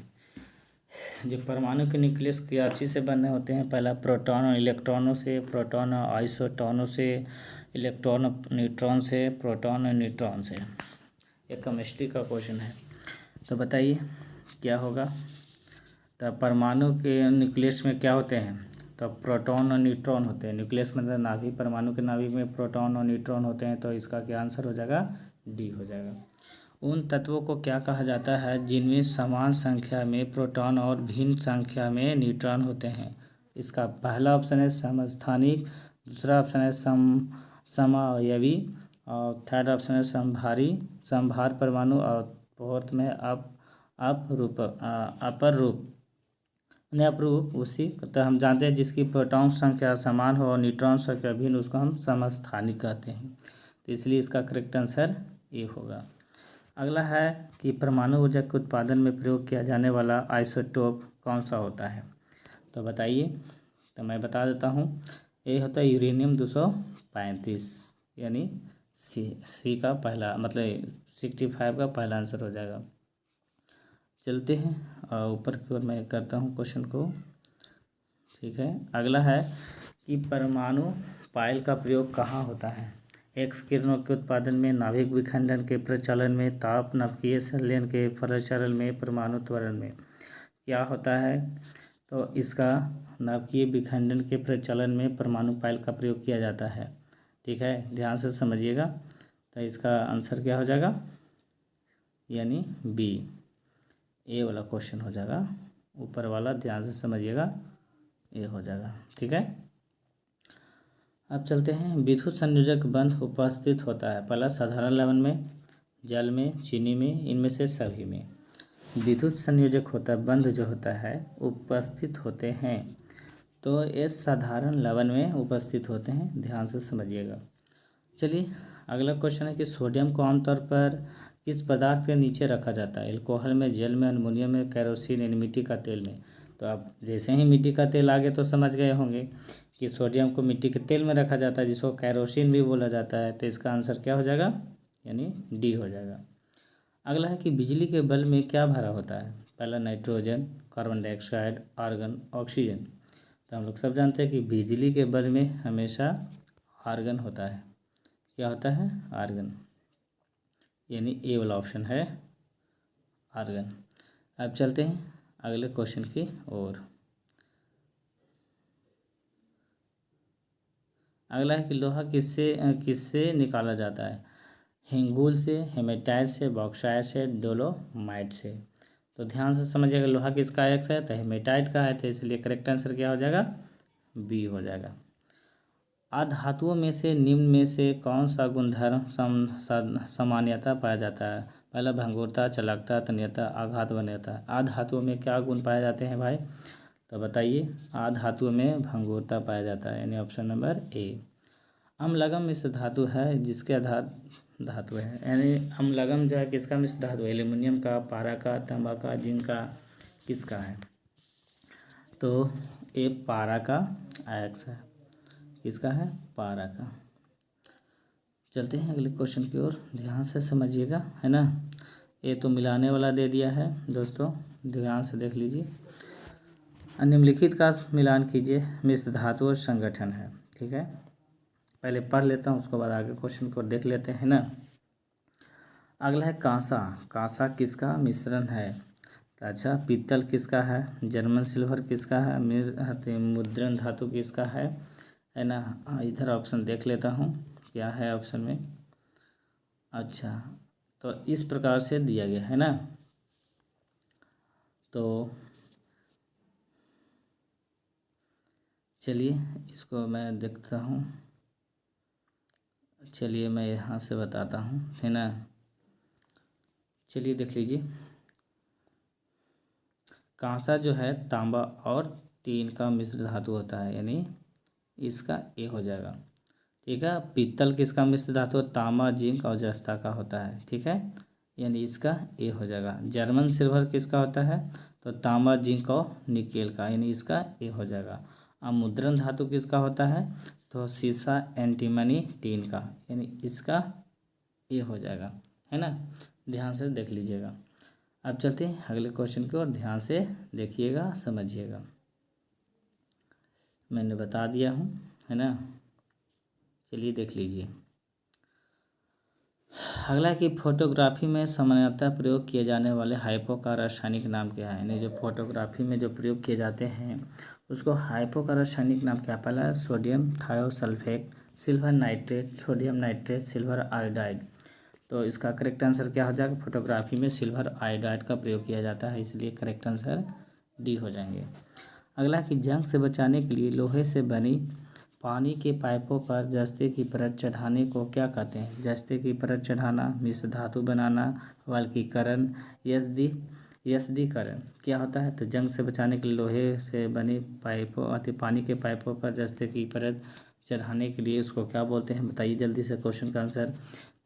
जो परमाणु के न्यूक्लियस क्या चीज़ से बने होते हैं। पहला, प्रोटॉन और इलेक्ट्रॉनों से, प्रोटॉन और आइसोटोनों से, इलेक्ट्रॉन और न्यूट्रॉन से, प्रोटॉन और न्यूट्रॉन से। ये केमिस्ट्री का क्वेश्चन है। तो बताइए क्या होगा। तो परमाणु के न्यूक्लियस में क्या होते हैं, तो प्रोटॉन और न्यूट्रॉन होते हैं। न्यूक्लियस मतलब नाभिक, परमाणु के नाभिक में प्रोटॉन और न्यूट्रॉन होते हैं। तो इसका क्या आंसर हो जाएगा, डी हो जाएगा। उन तत्वों को क्या कहा जाता है जिनमें समान संख्या में प्रोटॉन और भिन्न संख्या में न्यूट्रॉन होते हैं। इसका पहला ऑप्शन है समस्थानिक, दूसरा ऑप्शन है समावयवी, और थर्ड ऑप्शन है संभार परमाणु, और फोर्थ में अपर रूप उसी। तो हम जानते हैं जिसकी प्रोटॉन संख्या समान हो और न्यूट्रॉन संख्या भिन्न, उसको हम समस्थानिक कहते हैं। तो इसलिए इसका करेक्ट आंसर ए होगा। अगला है कि परमाणु ऊर्जा के उत्पादन में प्रयोग किया जाने वाला आइसोटोप कौन सा होता है। तो बताइए। तो मैं बता देता हूँ, ये होता है यूरेनियम 235, यानी सी का पहला, मतलब 65 का पहला आंसर हो जाएगा। चलते हैं और ऊपर की ओर मैं करता हूँ क्वेश्चन को। ठीक है। अगला है कि परमाणु पायल का प्रयोग कहाँ होता है। एक्स किरणों के उत्पादन में, नाभिक विखंडन के प्रचलन में, ताप नाभिकीय संलयन के प्रचलन में, परमाणु त्वरण में। क्या होता है, तो इसका नाभिकीय विखंडन के प्रचलन में परमाणु पायल का प्रयोग किया जाता है। ठीक है, ध्यान से समझिएगा। तो इसका आंसर क्या हो जाएगा, यानी बी, ए वाला क्वेश्चन हो जाएगा। ऊपर वाला ध्यान से समझिएगा, ए हो जाएगा। ठीक है। अब चलते हैं, विद्युत संयोजक बंध उपस्थित होता है। पहला, साधारण लवण में, जल में, चीनी में, इनमें से सभी में विद्युत संयोजक होता है, बंध जो होता है उपस्थित होते हैं। तो ये साधारण लवण में उपस्थित होते हैं, ध्यान से समझिएगा। चलिए, अगला क्वेश्चन है कि सोडियम को आमतौर पर किस पदार्थ के नीचे रखा जाता है। एल्कोहल में, जल में, अमोनियम में, कैरोसिन यानी मिट्टी का तेल में। तो आप जैसे ही मिट्टी का तेल आगे तो समझ गए होंगे कि सोडियम को मिट्टी के तेल में रखा जाता है, जिसको कैरोसिन भी बोला जाता है। तो इसका आंसर क्या हो जाएगा, यानी डी हो जाएगा। अगला है कि बिजली के बल्ब में क्या भरा होता है। पहला, nitrogen, carbon dioxide, argon, oxygen. तो हम लोग सब जानते हैं कि बिजली के बल्ब में हमेशा आर्गन होता है। क्या होता है, आर्गन, यानी ए वाला ऑप्शन है आर्गन। अब चलते हैं अगले क्वेश्चन की ओर। अगला है कि लोहा किससे निकाला जाता है। हिंगोल से, हेमेटाइट से, बॉक्साइट से, डोलोमाइट से। तो ध्यान से समझिएगा, लोहा किसका एक्स है, तो हेमेटाइट का है। तो इसलिए करेक्ट आंसर क्या हो जाएगा, बी हो जाएगा। अधातुओं में से निम्न में से कौन सा गुणधर्म सामान्यता पाया जाता है। पहला, भंगुरता, चालकता, तन्यता, आघात वन्यता। अधातुओं में क्या गुण पाए जाते हैं भाई, तो बताइए। अधातुओं में भंगुरता पाया जाता है, यानी ऑप्शन नंबर ए। अम्लगम मिश्र धातु है जिसके आधार धातु है, यानी अम्लगम जो है किसका मिश्र धातु है। एल्युमिनियम का, पारा का, तांबा का, जिंक का, किसका है। तो ये पारा का एक्स है। किसका है, पारा का। चलते हैं अगले क्वेश्चन की ओर, ध्यान से समझिएगा, है ना। ये तो मिलाने वाला दे दिया है दोस्तों, ध्यान से देख लीजिए। निम्नलिखित का मिलान कीजिए, मिश्र धातु और संगठन है, ठीक है। पहले पढ़ लेता हूँ, उसके बाद आगे क्वेश्चन को देख लेते हैं ना। अगला है कांसा। कांसा किसका मिश्रण है? अच्छा, पीतल किसका है? जर्मन सिल्वर किसका है? मुद्रण धातु किसका है ना। इधर ऑप्शन देख लेता हूँ क्या है ऑप्शन में। अच्छा, तो इस प्रकार से दिया गया है ना। तो चलिए इसको मैं देखता हूँ, चलिए मैं यहाँ से बताता हूँ, है ना। चलिए देख लीजिए, कांसा जो है तांबा और टीन का मिश्र धातु होता है, यानी इसका ए हो जाएगा, ठीक है। पीतल किसका मिश्र धातु? तांबा, जिंक और जस्ता का होता है, ठीक है, यानी इसका ए हो जाएगा। जर्मन सिल्वर किसका होता है? तो तांबा, जिंक और निकेल का, यानी इसका ए हो जाएगा। अब मुद्रण धातु किसका होता है? तो सीसा, एंटीमनी, टीन का, यानी इसका ए हो जाएगा, है ना। ध्यान से देख लीजिएगा। अब चलते हैं अगले क्वेश्चन की ओर, ध्यान से देखिएगा, समझिएगा। मैंने बता दिया हूँ, है ना। चलिए देख लीजिए। अगला कि फोटोग्राफी में सामान्यतः प्रयोग किए जाने वाले हाइपो का रासायनिक नाम क्या है? यानी जो फोटोग्राफी में जो प्रयोग किए जाते हैं उसको हाइपो का रासायनिक नाम क्या? पहला sodium thiosulphate, silver nitrate, sodium nitrate, silver iodide. तो इसका करेक्ट आंसर क्या हो जाएगा? फोटोग्राफी में सिल्वर आयोडाइड का प्रयोग किया जाता है, इसलिए करेक्ट आंसर डी हो जाएंगे। अगला कि जंग से बचाने के लिए लोहे से बनी पानी के पाइपों पर जस्ते की परत चढ़ाने को क्या कहते हैं? जस्ते की परत चढ़ाना, मिश्र धातु बनाना, वाल्कीकरण, यस्दीकरण क्या होता है? तो जंग से बचाने के लिए लोहे से बनी पाइपों अति पानी के पाइपों पर जस्ते की परत चढ़ाने के लिए उसको क्या बोलते हैं? बताइए जल्दी से क्वेश्चन का आंसर।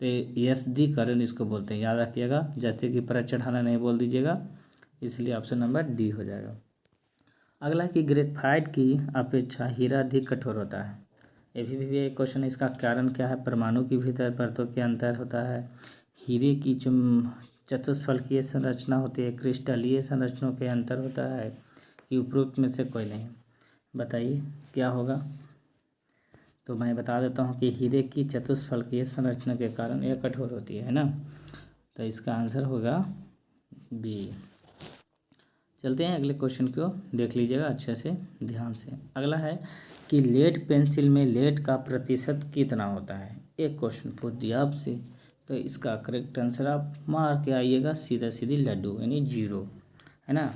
तो यस्दीकरण इसको बोलते हैं, याद रखिएगा, जस्ते की परत चढ़ाना नहीं बोल दीजिएगा, इसलिए ऑप्शन नंबर डी हो जाएगा। अगला कि ग्रेफाइट की अपेक्षा हीरा अधिक कठोर होता है। ये भी एक क्वेश्चन, इसका कारण क्या है? परमाणु की भीतर परतों के अंतर होता है, हीरे की चतुष्फलकीय संरचना होती है, क्रिस्टलीय संरचनाओं के अंतर होता है, कि उपरोक्त में से कोई नहीं। बताइए क्या होगा? तो मैं बता देता हूँ कि हीरे की चतुष्फलकीय संरचना के कारण यह कठोर होती है ना। तो इसका आंसर होगा बी। चलते हैं अगले क्वेश्चन को, देख लीजिएगा अच्छे से ध्यान से। अगला है कि लेड पेंसिल में लेड का प्रतिशत कितना होता है? एक क्वेश्चन पूछ दिया आपसे, तो इसका करेक्ट आंसर आप मार के आइएगा, सीधा सीधी लड्डू, यानी 0, है ना।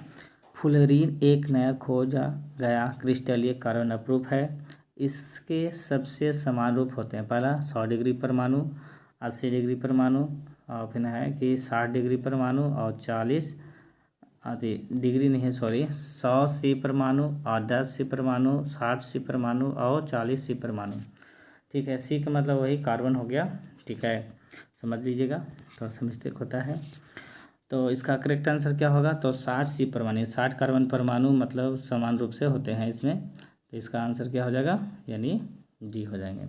फुलरीन एक नया खोजा गया क्रिस्टलीय कार्बन अप्रूफ है। इसके सबसे समान रूप होते हैं, पहला 100 डिग्री परमाणु, 80 डिग्री परमाणु, और फिर है कि 60 डिग्री परमाणु और 40 डिग्री नहीं है, सॉरी, 100 सी परमाणु और 10 सी परमाणु, 60 सी परमाणु और 40 सी परमाणु, ठीक है। सी का मतलब वही कार्बन हो गया, ठीक है, समझ लीजिएगा, थोड़ा सा मिस्टेक होता है। तो इसका करेक्ट आंसर क्या होगा? तो 60 सी परमाणु, 60 कार्बन परमाणु मतलब समान रूप से होते हैं इसमें, तो इसका आंसर क्या हो जाएगा? यानी डी हो जाएंगे।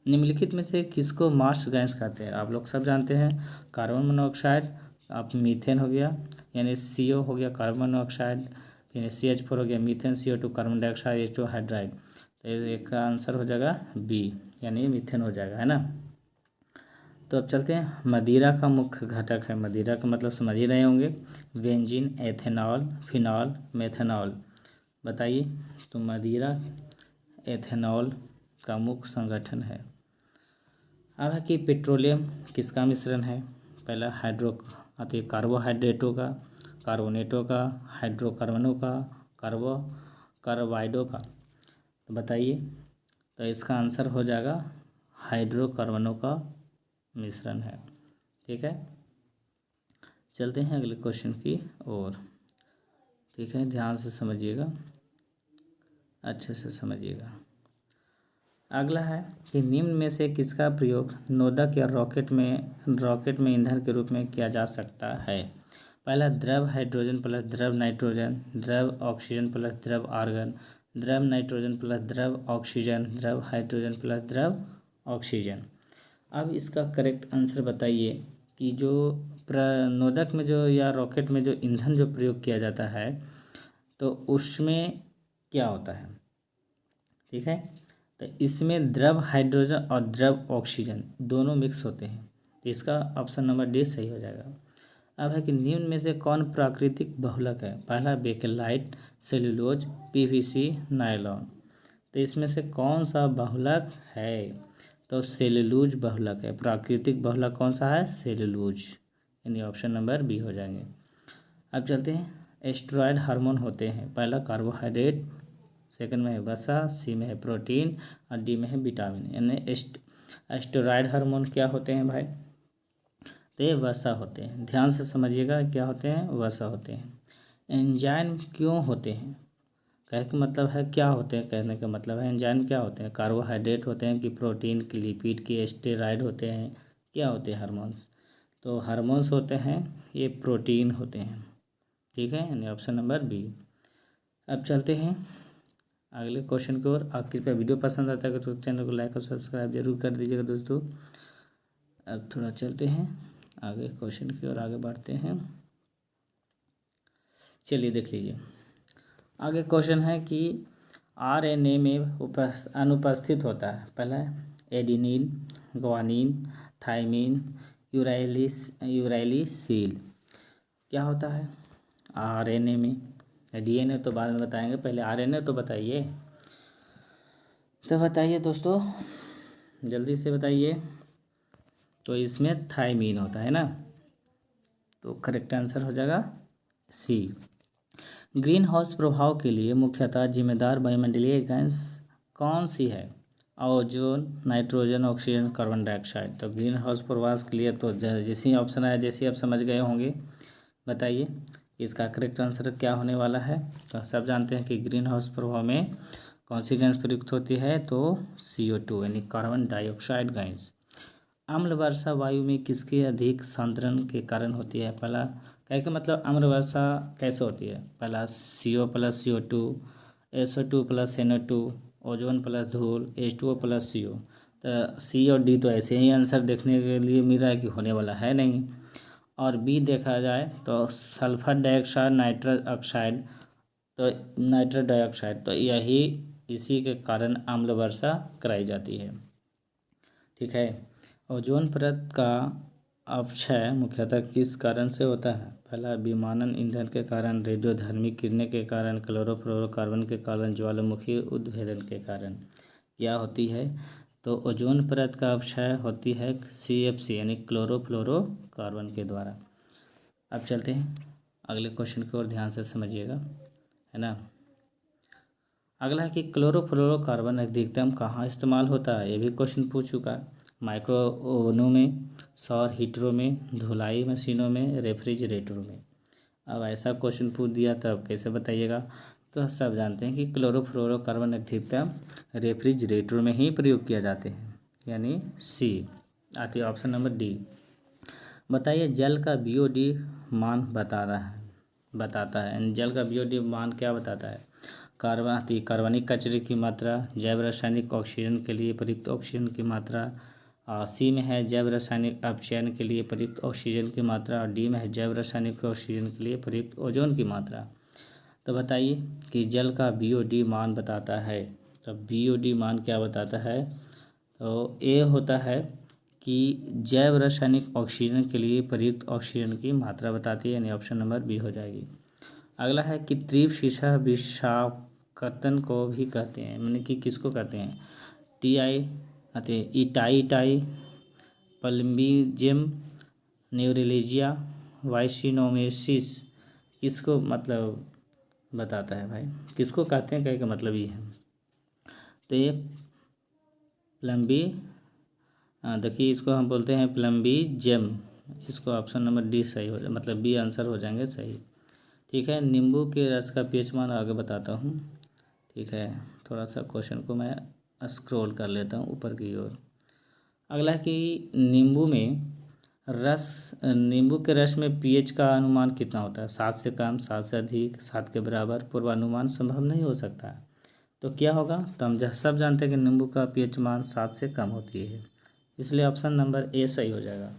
निम्नलिखित में से किसको मार्स गैस कहते हैं? आप लोग सब जानते हैं, कार्बन मोनोऑक्साइड, आप मीथेन हो गया, यानी CO हो गया कार्बन मोनोऑक्साइड, फिर CH4 हो गया methane, CO2 carbon dioxide, H2 hydride. तो एक का आंसर हो जाएगा बी, यानी मीथेन हो जाएगा, है ना। तो अब चलते हैं, मदिरा का मुख्य घटक है, मदिरा का मतलब समझ ही रहे होंगे, बेंजीन, एथेनॉल, फिनॉल, मेथेनॉल। बताइए, तो मदिरा एथेनॉल का मुख्य संगठन है। अब है कि पेट्रोलियम किसका मिश्रण है? पहला कार्बोहाइड्रेटों का, कार्बोनेटों का, हाइड्रोकार्बनों का, कार्बाइडों का। तो बताइए, तो इसका आंसर हो जाएगा हाइड्रोकार्बनों का मिश्रण है, ठीक है। चलते हैं अगले क्वेश्चन की ओर, ठीक है, ध्यान से समझिएगा, अच्छे से समझिएगा। अगला है कि निम्न में से किसका प्रयोग नोदक या रॉकेट में ईंधन के रूप में किया जा सकता है? पहला द्रव हाइड्रोजन प्लस द्रव नाइट्रोजन, द्रव ऑक्सीजन प्लस द्रव आर्गन, द्रव नाइट्रोजन प्लस द्रव ऑक्सीजन, द्रव हाइड्रोजन प्लस द्रव ऑक्सीजन। अब इसका करेक्ट आंसर बताइए कि जो प्रणोदक में जो या रॉकेट में जो ईंधन जो प्रयोग किया जाता है तो उसमें क्या होता है। ठीक है, तो इसमें द्रव हाइड्रोजन और द्रव ऑक्सीजन दोनों मिक्स होते हैं, तो इसका ऑप्शन नंबर डी सही हो जाएगा। अब है कि निम्न में से कौन प्राकृतिक बहुलक है। पहला बेकेलाइट, सेल्यूलोज, पीवीसी, नायलॉन। तो इसमें से कौन सा बहुलक है, तो सेल्यूलोज बहुलक है। प्राकृतिक बहुलक कौन सा है, सेल्यूलोज, यानी ऑप्शन नंबर बी हो जाएंगे। अब चलते हैं स्टेरॉयड हार्मोन होते हैं। पहला कार्बोहाइड्रेट, सेकंड में है वसा, सी में है प्रोटीन और डी में है विटामिन। यानी स्टेरॉयड हार्मोन क्या होते हैं भाई, तो ये वसा होते हैं। ध्यान से समझिएगा क्या होते हैं, वसा होते हैं। एंजाइम क्यों होते हैं, कहने का मतलब है क्या होते हैं, कहने का मतलब है एंजाइम क्या होते हैं, कार्बोहाइड्रेट होते हैं कि प्रोटीन की, लिपिड की, स्टेरॉयड होते हैं, क्या होते हैं, हार्मोन्स। तो हार्मोन्स होते हैं ये प्रोटीन होते हैं। ठीक है, यानी ऑप्शन नंबर बी। अब चलते हैं अगले क्वेश्चन की ओर। आप कृपया वीडियो पसंद आता है तो चैनल को लाइक और सब्सक्राइब जरूर कर दीजिएगा दोस्तों। अब थोड़ा चलते हैं आगे क्वेश्चन की ओर, आगे बढ़ते हैं। चलिए देख लीजिए, आगे क्वेश्चन है कि आरएनए में अनुपस्थित होता है। पहला एडिनिन, ग्वानिन, थाइमिन, यूरैलिसिल। क्या होता है आरएनए में, डीएनए तो बाद में बताएंगे, पहले आरएनए तो बताइए। तो बताइए दोस्तों, जल्दी से बताइए। तो इसमें थाइमिन होता है ना, तो करेक्ट आंसर हो जाएगा सी। ग्रीन हाउस प्रभाव के लिए मुख्यतः जिम्मेदार वायुमंडलीय गैस कौन सी है। Ozone, nitrogen, oxygen, carbon dioxide. तो ग्रीन हाउस प्रभाव के लिए तो जैसे ऑप्शन आया, जैसे आप समझ गए होंगे, बताइए इसका करेक्ट आंसर क्या होने वाला है। तो सब जानते हैं कि ग्रीन हाउस प्रभाव में कौन सी गैस प्रयुक्त होती है, तो CO2 यानी कार्बन डाइऑक्साइड गैस। अम्ल वर्षा वायु में किसके अधिक सांद्रण के कारण होती है। पहला कह के मतलब अम्ल वर्षा कैसे होती है, पहला CO plus CO2, SO2 plus NO2, ozone plus धूल, H2O प्लस CO। तो सी और डी तो ऐसे ही आंसर देखने के लिए मिल रहा है कि होने वाला है नहीं। और बी देखा जाए तो सल्फर डाइऑक्साइड, नाइट्रस ऑक्साइड, तो नाइट्रस डाइऑक्साइड, तो यही इसी के कारण अम्ल वर्षा कराई जाती है। ठीक है, ओजोन परत का अपक्षय मुख्यतः किस कारण से होता है। पहला विमानन ईंधन के कारण, रेडियोधर्मी किरणें के कारण, क्लोरोफ्लोरोकार्बन के कारण, ज्वालामुखी उद्भेदन के कारण क्या होती है। तो ओजोन परत का अपक्षय होती है CFC यानी क्लोरोफ्लोरोकार्बन के द्वारा। अब चलते हैं अगले क्वेश्चन की ओर, ध्यान से समझिएगा, है ना। अगला है कि क्लोरोफ्लोरोकार्बन अधिकतम कहाँ इस्तेमाल होता है, ये भी क्वेश्चन पूछ चुका है। माइक्रो ओवनों में, सौर हीटरों में, धुलाई मशीनों में, रेफ्रिजरेटरों में। अब ऐसा क्वेश्चन पूछ दिया तब कैसे बताइएगा। तो सब जानते हैं कि क्लोरोफ्लोरोकार्बन अधिकतम रेफ्रिजरेटर में ही प्रयोग किया जाते हैं, यानी सी आती है ऑप्शन नंबर डी। बताइए जल का BOD मान बताता है जल का BOD मान क्या बताता है। कार्बनिक कचरे की मात्रा, जैव रासायनिक ऑक्सीजन के लिए प्रयुक्त ऑक्सीजन की मात्रा, सी में है जैव रासायनिक अपचयन के लिए प्रयुक्त ऑक्सीजन की मात्रा, और डी में है जैव रासायनिक ऑक्सीजन के लिए प्रयुक्त ओजोन की मात्रा। तो बताइए कि जल का BOD मान बताता है, तो BOD मान क्या बताता है, तो ये होता है कि जैव रासायनिक ऑक्सीजन के लिए प्रयुक्त ऑक्सीजन की मात्रा बताती है, यानी ऑप्शन नंबर बी हो जाएगी। अगला है कि तीव्र शीशा विषाक्तन को भी कहते हैं, यानी कि किसको कहते हैं। इटाई, पल्मिजियम, न्यूरेलिजिया, वाइसिनोमेसिस, किसको मतलब बताता है भाई, किसको कहते हैं, क्या मतलब ये है। तो ये देखिए इसको हम बोलते हैं प्लम्बिजियम, इसको ऑप्शन नंबर डी सही हो जाए, मतलब बी आंसर हो जाएंगे सही। ठीक है, नींबू के रस का pH मान आगे बताता हूँ। ठीक है, थोड़ा सा क्वेश्चन को मैं स्क्रॉल कर लेता हूँ ऊपर की ओर। अगला कि नींबू के रस में pH का अनुमान कितना होता है। 7 से कम, 7 से अधिक, 7 के बराबर। पूर्वानुमान संभव नहीं हो सकता है, तो क्या होगा। तो हम सब जानते हैं कि नींबू का pH मान 7 से कम होती है, इसलिए ऑप्शन नंबर ए सही हो जाएगा।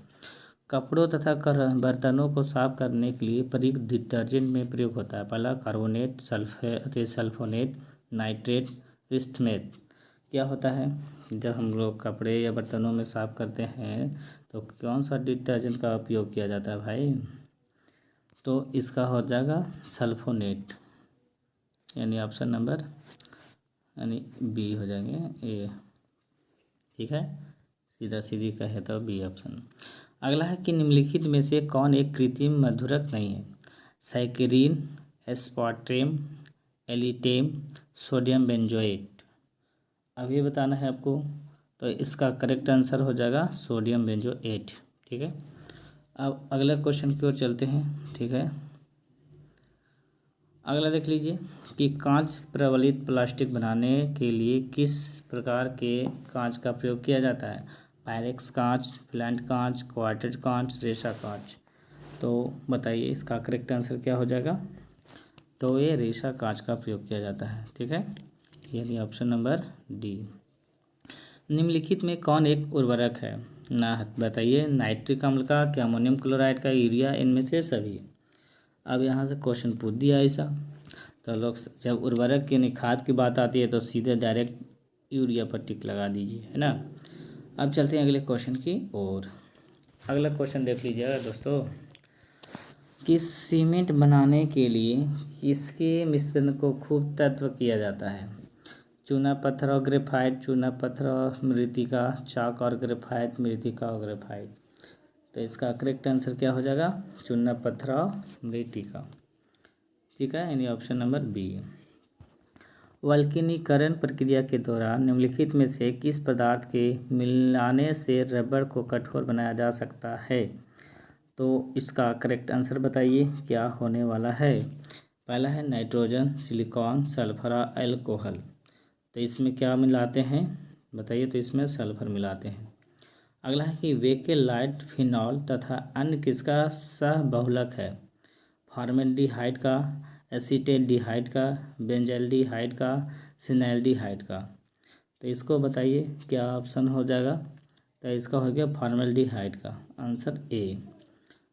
कपड़ों तथा बर्तनों को साफ करने के लिए प्रयुक्त डिटर्जेंट में प्रयोग होता है। पहला कार्बोनेट, सल्फोनेट, नाइट्रेट, इस्थमेट। क्या होता है जब हम लोग कपड़े या बर्तनों में साफ करते हैं तो कौन सा डिटर्जेंट का उपयोग किया जाता है भाई? तो इसका हो जाएगा सल्फोनेट, यानी ऑप्शन नंबर यानी बी हो जाएंगे ए। ठीक है, सीधा सीधी कहे तो बी ऑप्शन। अगला है कि निम्नलिखित में से कौन एक कृत्रिम मधुरक नहीं है? साइक्रीन, एस्पार्टेम, एलिटेम, सोडियम बेंजोएट। अब ये बताना है आपको, तो इसका करेक्ट आंसर हो जाएगा सोडियम बेंजोएट। ठीक है, अब अगला क्वेश्चन की ओर चलते हैं। ठीक है, अगला देख लीजिए कि कांच प्रबलित प्लास्टिक बनाने के लिए किस प्रकार के कांच का प्रयोग किया जाता है? पायरेक्स कांच, फ्लैट कांच, क्वार्टेट कांच, रेशा कांच। तो बताइए इसका करेक्ट आंसर क्या हो जाएगा? तो ये रेशा कांच का प्रयोग किया जाता है। ठीक है, यानी ऑप्शन नंबर डी। निम्नलिखित में कौन एक उर्वरक है? ना बताइए, नाइट्रिक अम्ल का, क्या अमोनियम क्लोराइड का, यूरिया, इनमें से सभी। अब यहाँ से क्वेश्चन पूछ दिया ऐसा, तो लोग जब उर्वरक के खाद की बात आती है तो सीधे डायरेक्ट यूरिया पर टिक लगा दीजिए, है ना। अब चलते हैं अगले क्वेश्चन की ओर। अगला क्वेश्चन देख लीजिएगा दोस्तों कि सीमेंट बनाने के लिए किसके मिश्रण को खूब तत्व किया जाता है? चूना पत्थर और ग्रेफाइट, चूना पत्थर और मृतिका, चाक और ग्रेफाइट, मृतिका और ग्रेफाइट। तो इसका करेक्ट आंसर क्या हो जाएगा? चूना पत्थर और मृतिका। ठीक है, यानी ऑप्शन नंबर बी। वल्कनीकरण प्रक्रिया के दौरान निम्नलिखित में से किस पदार्थ के मिलाने से रबड़ को कठोर बनाया जा सकता है? तो इसका करेक्ट आंसर बताइए क्या होने वाला है? पहला है नाइट्रोजन, सिलिकॉन, सल्फर और एल्कोहल। तो इसमें क्या मिलाते हैं बताइए? तो इसमें सल्फर मिलाते हैं। अगला है कि वेकेलाइट, फिनॉल तथा अन्य किसका सहबहुलक है? फॉर्मेल्डिहाइड का, एसीटेल्डिहाइड का, बेंजल्डिहाइड का, सिनाल्डिहाइड का। तो इसको बताइए क्या ऑप्शन हो जाएगा? तो इसका हो गया फॉर्मेल्डिहाइड का, आंसर ए।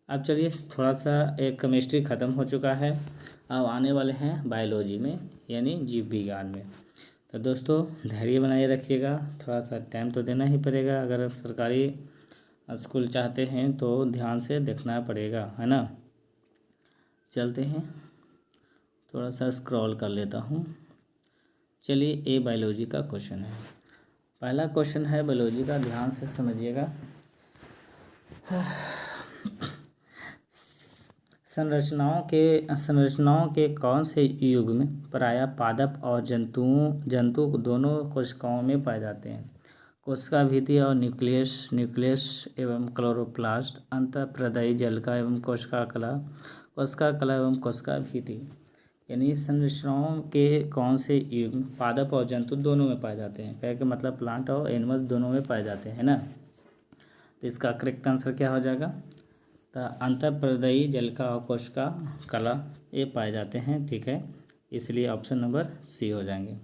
अब चलिए थोड़ा सा एक केमिस्ट्री ख़त्म हो चुका है, अब आने वाले हैं बायोलॉजी में यानी जीव विज्ञान में। तो दोस्तों धैर्य बनाए रखिएगा, थोड़ा सा टाइम तो देना ही पड़ेगा। अगर सरकारी स्कूल चाहते हैं तो ध्यान से देखना पड़ेगा, है ना। चलते हैं, थोड़ा सा स्क्रॉल कर लेता हूँ। चलिए ए बायोलॉजी का क्वेश्चन है। पहला क्वेश्चन है बायोलॉजी का, ध्यान से समझिएगा। संरचनाओं के कौन से युग में प्रायः पादप और जंतु दोनों कोशिकाओं में पाए जाते हैं? कोशिका भित्ति और न्यूक्लियस एवं क्लोरोप्लास्ट, अंतःप्रदयी जलिका एवं कोशिका कला एवं कोशिका भित्ति। यानी संरचनाओं के कौन से युग में पादप और जंतु दोनों में पाए जाते हैं? कह के मतलब प्लांट और एनिमल्स दोनों में पाए जाते हैं ना। तो इसका करेक्ट आंसर क्या हो जाएगा? तो अंतःप्रदयी जलिका और कोशिका कला ये पाए जाते हैं। ठीक है, इसलिए ऑप्शन नंबर सी हो जाएंगे।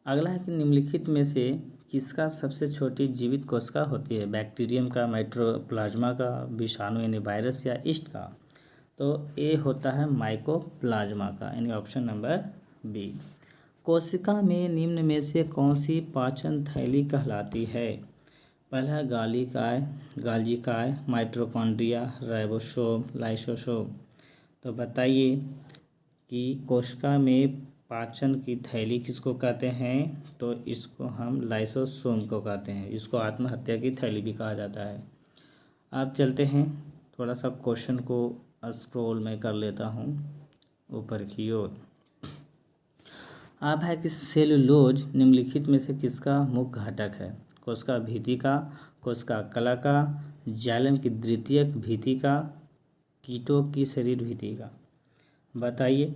अगला है कि निम्नलिखित में से किसका सबसे छोटी जीवित कोशिका होती है? बैक्टीरियम का, माइक्रोप्लाज्मा का, विषाणु यानी वायरस या ईस्ट का। तो ए होता है माइकोप्लाज्मा का, यानी ऑप्शन नंबर बी। कोशिका में निम्न में से कौन सी पाचन थैली कहलाती है? पहला गाल्जिकाय, माइटोकॉन्ड्रिया, राइबोसोम, लाइसोसोम। तो बताइए कि कोशिका में पाचन की थैली किसको कहते हैं? तो इसको हम लाइसोसोम को कहते हैं, इसको आत्महत्या की थैली भी कहा जाता है। अब चलते हैं, थोड़ा सा क्वेश्चन को स्क्रॉल में कर लेता हूँ ऊपर की ओर। अब है कि सेलुलोज निम्नलिखित में से किसका मुख्य घटक है? कोशिका भित्ति का, कोशिका कला का, जाइलम की द्वितीयक भित्ति का, कीटों की शरीर भित्ति का। बताइए।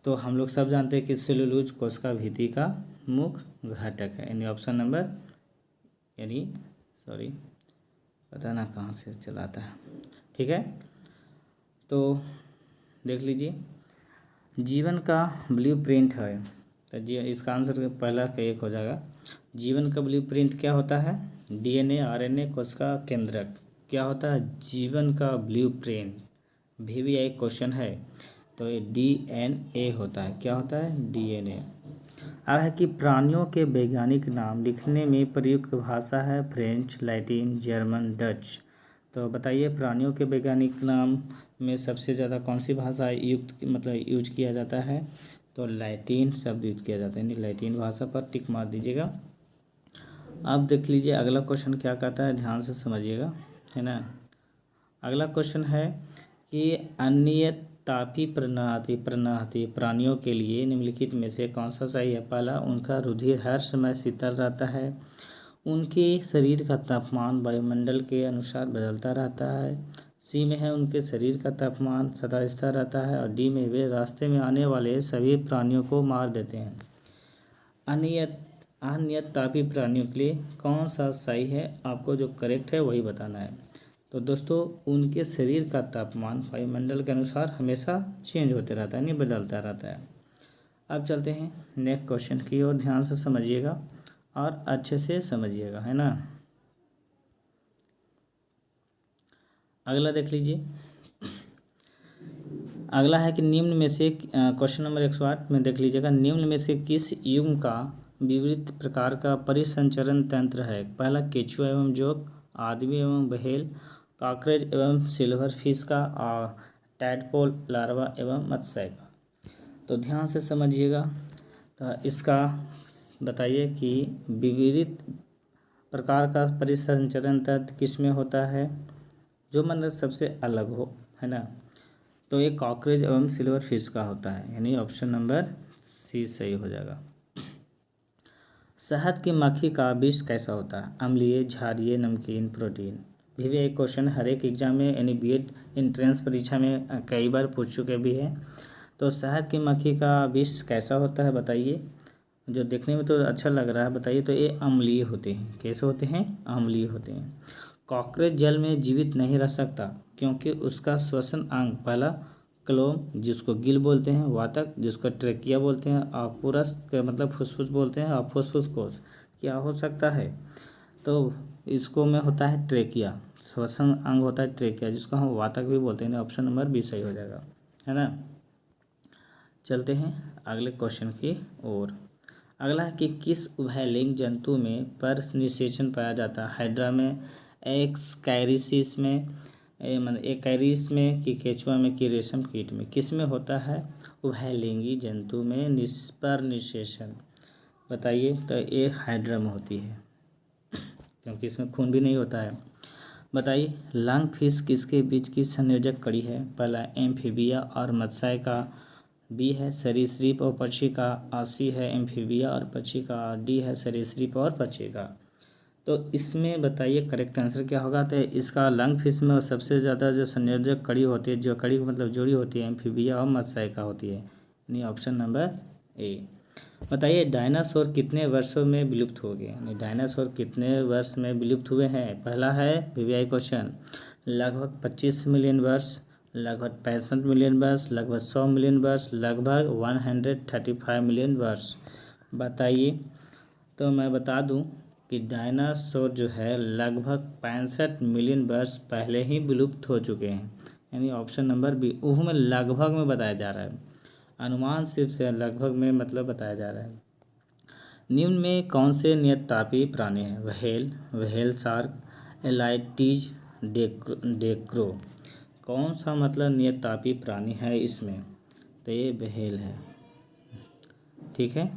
तो हम लोग सब जानते हैं कि सेलुलोज कोशिका भित्ति का मुख्य घटक है, यानी ऑप्शन नंबर पता ना कहाँ से चलाता है। ठीक है, तो देख लीजिए जीवन का ब्लूप्रिंट है। तो जी इसका आंसर पहला का एक हो जाएगा। जीवन का ब्लूप्रिंट क्या होता है? डीएनए आरएनए कोशिका केंद्रक क्या होता है? जीवन का ब्लूप्रिंट। वीवीआई क्वेश्चन है तो ये डीएनए होता है। क्या होता है? डीएनए। अब है कि प्राणियों के वैज्ञानिक नाम लिखने में प्रयुक्त भाषा है फ्रेंच, लैटिन, जर्मन, डच। तो बताइए प्राणियों के वैज्ञानिक नाम में सबसे ज़्यादा कौन सी भाषा युक्त मतलब यूज किया जाता है? तो लैटिन शब्द यूज किया जाता है, यानी लैटिन भाषा पर टिक मार दीजिएगा। अब देख लीजिए अगला क्वेश्चन क्या कहता है, ध्यान से समझिएगा, है ना। अगला क्वेश्चन है कि अन्यतापी प्रणाली प्राणियों के लिए निम्नलिखित में से कौन सा सही है? पहला, उनका रुधिर हर समय शीतल रहता है। उनके शरीर का तापमान वायुमंडल के अनुसार बदलता रहता है। सी में है उनके शरीर का तापमान सदा स्थिर रहता है। और डी में वे रास्ते में आने वाले सभी प्राणियों को मार देते हैं। अन्यतापी प्राणियों के लिए कौन सा सही है? आपको जो करेक्ट है वही बताना है। तो दोस्तों उनके शरीर का तापमान वायुमंडल के अनुसार हमेशा चेंज होते रहता है, नहीं बदलता रहता है। अब चलते हैं नेक्स्ट क्वेश्चन की ओर, ध्यान से समझिएगा और अच्छे से समझिएगा, है ना। अगला देख लीजिए। अगला है कि निम्न में से क्वेश्चन नंबर 108 में देख लीजिएगा, निम्न में से किस युग्म का विविध प्रकार का परिसंचरण तंत्र है? पहला, केचुआ एवं जोक, आदमी एवं व्हेल, कॉकरेज एवं सिल्वर फिश का, और टैडपोल लार्वा एवं मत्स्य का। तो ध्यान से समझिएगा। तो इसका बताइए कि विविध प्रकार का परिसंचरण तंत्र किस में होता है, जो मतलब सबसे अलग हो, है ना। तो ये कॉकरेज एवं सिल्वर फिश का होता है, यानी ऑप्शन नंबर सी सही हो जाएगा। शहद की मक्खी का विष कैसा होता है? अम्लीय, क्षारीय, नमकीन, प्रोटीन। भी एक क्वेश्चन हर एक एग्जाम में यानी बीएड एंट्रेंस परीक्षा में कई बार पूछ चुके भी हैं। तो शहद की मक्खी का विष कैसा होता है बताइए। जो देखने में तो अच्छा लग रहा है, बताइए। तो ये अम्लीय होते हैं। कैसे होते हैं? अम्लीय होते हैं। कॉकरोच जल में जीवित नहीं रह सकता क्योंकि उसका श्वसन अंग, पहला क्लोम जिसको गिल बोलते हैं, वातक जिसको ट्रेकिया बोलते हैं, और पुरस मतलब फुसफुस बोलते हैं, और फुसफुस कोश क्या हो सकता है? तो इसको में होता है ट्रेकिया, श्वसन अंग होता है ट्रेकिया जिसको हम वातक भी बोलते हैं। ऑप्शन नंबर बी सही हो जाएगा, है ना। चलते हैं अगले क्वेश्चन की ओर। अगला है कि किस उभयलिंग जंतु में पर निषेचन पाया जाता है? हाइड्रा में, एक्सकैरिसिस में, एकैरिस में, कि केचुआ में, कि रेशम कीट में। किस में होता है उभयलिंगी जंतु में पर निषेचन? बताइए। तो ये हाइड्रा में होती है क्योंकि इसमें खून भी नहीं होता है। बताइए लंग फिश किसके बीच की संयोजक कड़ी है? पहला एम्फीबिया और मत्स्य का, बी है सरीसृप और पक्षी का, और सी है एम्फीबिया और पक्षी का, और डी है सरीसृप और पक्षी का। तो इसमें बताइए करेक्ट आंसर क्या होगा। तो इसका लंग फिश में सबसे ज़्यादा जो संयोजक कड़ी होती है, जो कड़ी मतलब जोड़ी होती है, एम्फीबिया और मत्स्य का होती है, यानी ऑप्शन नंबर ए। बताइए डायनासोर कितने वर्षों में विलुप्त हो गए? यानी डायनासोर कितने वर्ष में विलुप्त हुए हैं? पहला है वीवीआई क्वेश्चन, लगभग 25 मिलियन वर्ष, लगभग 65 मिलियन वर्ष, लगभग 100 मिलियन वर्ष, लगभग 135 मिलियन वर्ष। बताइए। तो मैं बता दूं कि डायनासोर जो है लगभग 65 मिलियन वर्ष पहले ही विलुप्त हो चुके हैं, यानी ऑप्शन नंबर बी। वो में लगभग में बताया जा रहा है, अनुमान सिर्फ से लगभग में मतलब बताया जा रहा है। निम्न में कौन से नियततापी प्राणी हैं? व्हेल शार्क, एलाइटीज, डेक्रो। कौन सा मतलब नियततापी प्राणी है इसमें? तो ये व्हेल है, ठीक है।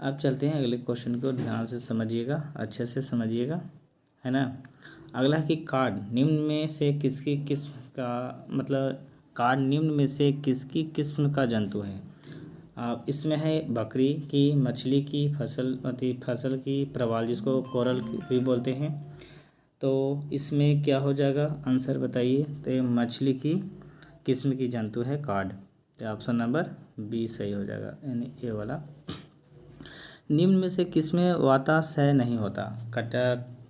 अब चलते हैं अगले क्वेश्चन को, ध्यान से समझिएगा, अच्छे से समझिएगा, है ना। अगला है कि कार्ड निम्न में से किसकी किस्म का मतलब कार्ड निम्न में से किसकी किस्म का जंतु है? इसमें है बकरी की, मछली की, फसल की, प्रवाल जिसको कोरल भी बोलते हैं। तो इसमें क्या हो जाएगा आंसर बताइए। तो ये मछली की किस्म की जंतु है कार्ड, तो ऑप्शन नंबर बी सही हो जाएगा, यानी ए वाला। निम्न में से किसमें वाताशय नहीं होता?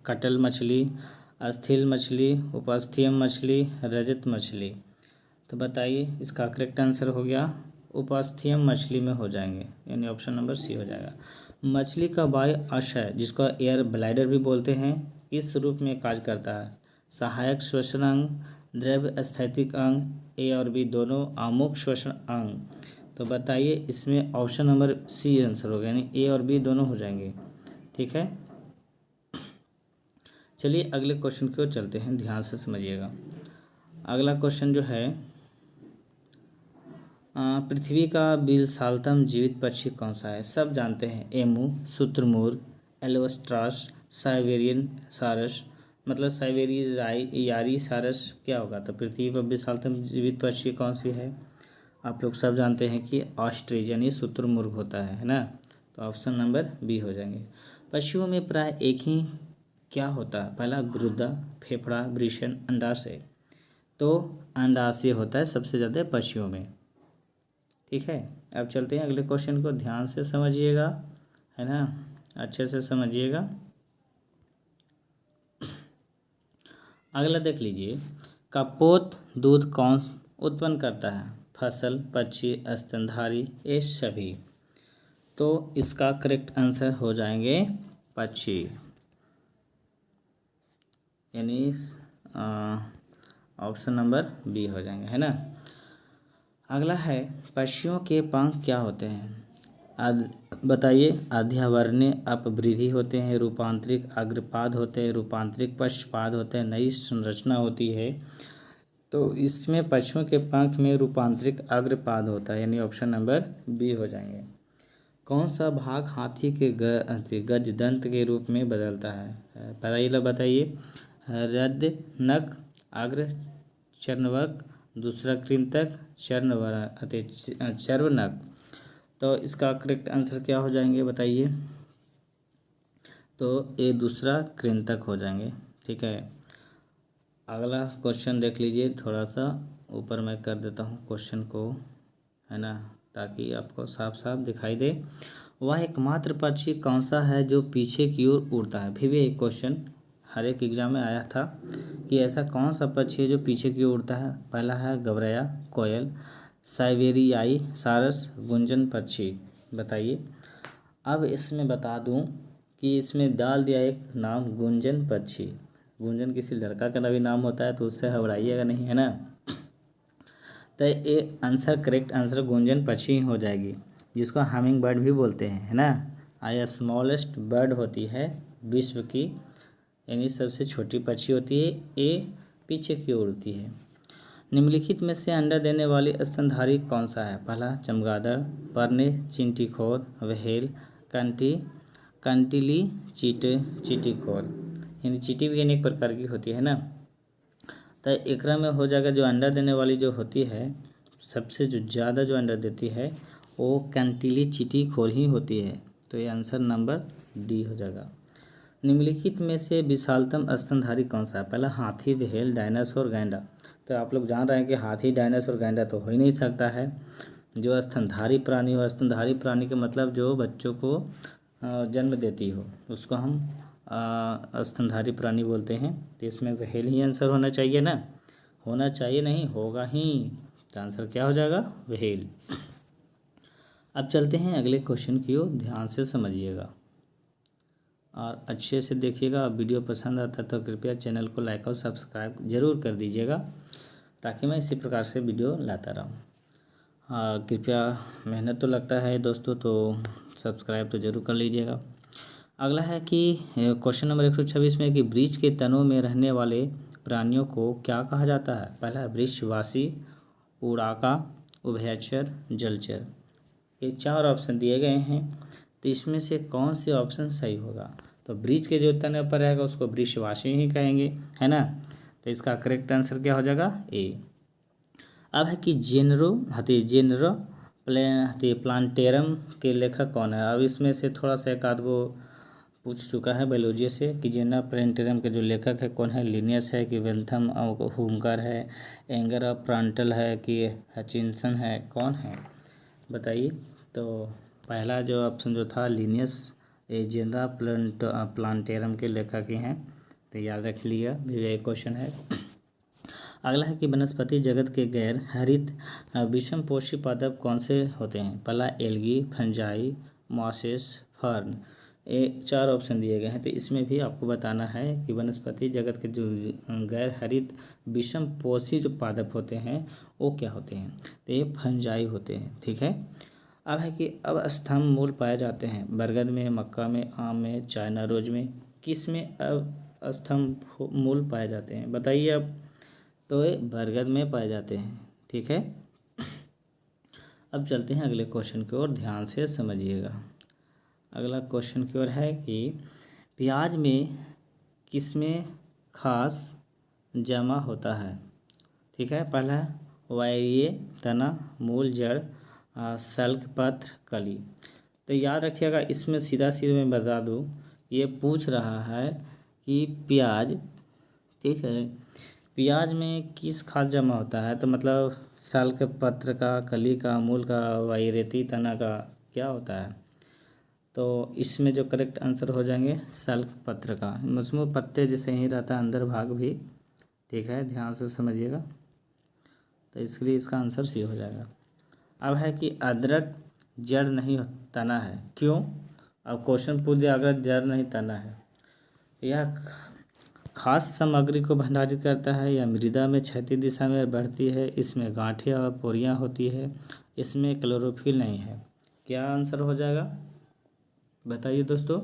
कटल मछली, अस्थिल मछली, उपस्थ्यम मछली, रजत मछली। तो बताइए इसका करेक्ट आंसर हो गया उपस्थ्यम मछली में हो जाएंगे, यानी ऑप्शन नंबर सी हो जाएगा। मछली का वायु आशय, जिसको एयर ब्लैडर भी बोलते हैं, इस रूप में कार्य करता है। सहायक श्वसन अंग, द्रव्य स्थैतिक अंग, ए और बी दोनों आमुख श्वसन अंग। तो बताइए इसमें ऑप्शन नंबर सी आंसर होगा, यानी ए और बी दोनों हो जाएंगे। ठीक है, चलिए अगले क्वेश्चन की ओर चलते हैं, ध्यान से समझिएगा। अगला क्वेश्चन जो है, पृथ्वी का विशालतम जीवित पक्षी कौन सा है? सब जानते हैं, एमू, शुतुरमुर्ग, एल्बस्ट्रॉस, साइबेरियन सारस, मतलब साइबेरियाई यारी सारस क्या होगा? तो पृथ्वी पर विशालतम जीवित पक्षी कौन सी है? आप लोग सब जानते हैं कि ऑस्ट्रिच यानी शुतुरमुर्ग होता है ना। तो ऑप्शन नंबर बी हो जाएंगे। पशुओं में प्राय एक ही क्या होता है? पहला गुर्दा, फेफड़ा, वृषण, अंडाशय। तो अंडाशय होता है सबसे ज़्यादा पशुओं में। ठीक है, अब चलते हैं अगले क्वेश्चन को, ध्यान से समझिएगा, है ना, अच्छे से समझिएगा। अगला देख लीजिए, कपोत दूध कौन उत्पन्न करता है? फसल, पक्षी, स्तनधारी, ये सभी। तो इसका करेक्ट आंसर हो जाएंगे पक्षी, यानी ऑप्शन नंबर बी हो जाएंगे, है ना। अगला है, पक्षियों के पंख क्या होते हैं? बताइए। आध्यावरणीय अपवृद्धि होते हैं, रूपांतरिक अग्रपाद होते हैं, रूपांतरिक पश्चपाद होते हैं, नई संरचना होती है। तो इसमें पक्षियों के पंख में रूपांतरिक अग्रपाद होता है, यानी ऑप्शन नंबर बी हो जाएंगे। कौन सा भाग हाथी के गजदंत के रूप में बदलता है? पहला बताइए। रद नक, अग्र चर्वनक, दूसरा कृंतक, चर्वनक। तो इसका करेक्ट आंसर क्या हो जाएंगे बताइए? तो ये दूसरा कृंतक हो जाएंगे। ठीक है, अगला क्वेश्चन देख लीजिए, थोड़ा सा ऊपर मैं कर देता हूँ क्वेश्चन को, है ना, ताकि आपको साफ साफ दिखाई दे। वह एकमात्र पक्षी कौन सा है जो पीछे की ओर उड़ता है? फिर भी एक क्वेश्चन हर एक एग्जाम में आया था कि ऐसा कौन सा पक्षी है जो पीछे की ओर उड़ता है? पहला है गौरैया, कोयल, साइबेरियाई सारस, गुंजन पक्षी। बताइए। अब इसमें बता दूं कि इसमें डाल दिया एक नाम गुंजन पक्षी। गुंजन किसी लड़का का भी नाम होता है, तो उससे घबराइएगा नहीं, है ना। तो ये आंसर, करेक्ट आंसर गुंजन पक्षी ही हो जाएगी, जिसको हमिंग बर्ड भी बोलते हैं, है ना। आया स्मॉलेस्ट बर्ड होती है विश्व की, यानी सबसे छोटी पक्षी होती है, ये पीछे की ओर उड़ती है। निम्नलिखित में से अंडा देने वाली स्तनधारी कौन सा है? पहला चमगादड़, परने चिंटीखोर, व्हेल, कंटिली चींटीखोर, यानी चींटी भी अनेक प्रकार की होती है ना। तो एकरा में हो जाएगा, जो अंडा देने वाली जो होती है, सबसे जो ज़्यादा जो अंडा देती है वो कंटिली चींटीखोर ही होती है। तो ये आंसर नंबर डी हो जाएगा। निम्नलिखित में से विशालतम स्तनधारी कौन सा है? पहला हाथी, व्हेल, डायनासोर, गैंडा। तो आप लोग जान रहे हैं कि हाथी, डायनासोर, गैंडा तो हो ही नहीं सकता है। जो स्तनधारी प्राणी हो, स्तनधारी प्राणी का मतलब जो बच्चों को जन्म देती हो, उसको हम स्तनधारी प्राणी बोलते हैं। तो इसमें व्हेल ही आंसर होना चाहिए ना, होना चाहिए नहीं, होगा ही। तो आंसर क्या हो जाएगा? व्हेल। अब चलते हैं अगले क्वेश्चन की ओर, ध्यान से समझिएगा और अच्छे से देखिएगा। वीडियो पसंद आता है तो कृपया चैनल को लाइक और सब्सक्राइब जरूर कर दीजिएगा, ताकि मैं इसी प्रकार से वीडियो लाता रहूँ। कृपया, मेहनत तो लगता है दोस्तों, तो सब्सक्राइब तो ज़रूर कर लीजिएगा। अगला है कि क्वेश्चन नंबर 126 में कि वृक्ष के तनों में रहने वाले प्राणियों को क्या कहा जाता है? पहला वृक्षवासी, उड़ाका, उभयचर, जलचर। ये 4 ऑप्शन दिए गए हैं, तो इसमें से कौन से ऑप्शन सही होगा? तो वृक्ष के जो तने पर रहेगा उसको वृक्षवासी ही कहेंगे, है ना। तो इसका करेक्ट आंसर क्या हो जाएगा? ए। अब है कि जेनरो प्लांटेरम के लेखक कौन है? अब इसमें से थोड़ा सा एक आध को पूछ चुका है बायोलॉजी से कि जेना प्लांटेरम के जो लेखक है कौन है? लिनियस है कि वेंथम हुमकर है, एंगर ऑफ प्रांटल है कि हचिनसन है, कौन है बताइए। तो पहला जो ऑप्शन जो था लिनियस, ये जेनरा प्लांटेरम के लेखक ही हैं, तो याद रख लिया, भी क्वेश्चन है। अगला है कि वनस्पति जगत के गैर हरित विषमपोषी पादप कौन से होते हैं? पहला एल्गी, फंजाई, मॉसेस, फर्न। ये 4 ऑप्शन दिए गए हैं। तो इसमें भी आपको बताना है कि वनस्पति जगत के जो गैर हरित विषम पोषी जो पादप होते हैं वो क्या होते हैं। तो ये फंजाई होते हैं। ठीक है। अब है कि अब स्तंभ मूल पाए जाते हैं बरगद में, मक्का में, आम में, चाइना रोज में। किस में अब स्तंभ मूल पाए जाते हैं बताइए अब। तो ये बरगद में पाए जाते हैं। ठीक है। अब चलते हैं अगले क्वेश्चन की ओर, ध्यान से समझिएगा। अगला क्वेश्चन की ओर है कि प्याज में किसमें खास जमा होता है। ठीक है। पहला है वायवीय, तना, मूल, जड़, सल्क, पत्र, कली। तो याद रखिएगा, इसमें सीधा सीधा मैं बता दूँ, ये पूछ रहा है कि प्याज, ठीक है, प्याज में किस खाद जमा होता है। तो मतलब सल्क, पत्र का, कली का, मूल का, वायरेती, तना का क्या होता है। तो इसमें जो करेक्ट आंसर हो जाएंगे सल्क पत्र का। उसमें पत्ते जैसे ही रहता है अंदर भाग भी। ठीक है, ध्यान से समझिएगा। तो इसके लिए इसका आंसर सी हो जाएगा। अब है कि अदरक जड़ नहीं तना है, क्यों। अब क्वेश्चन पूछ दिया अगर जड़ नहीं तना है। यह खास सामग्री को भंडारित करता है या मृदा में क्षैतिज दिशा में बढ़ती है। इसमें गांठें और पोरियां होती है। इसमें क्लोरोफिल नहीं है। क्या आंसर हो जाएगा बताइए दोस्तों।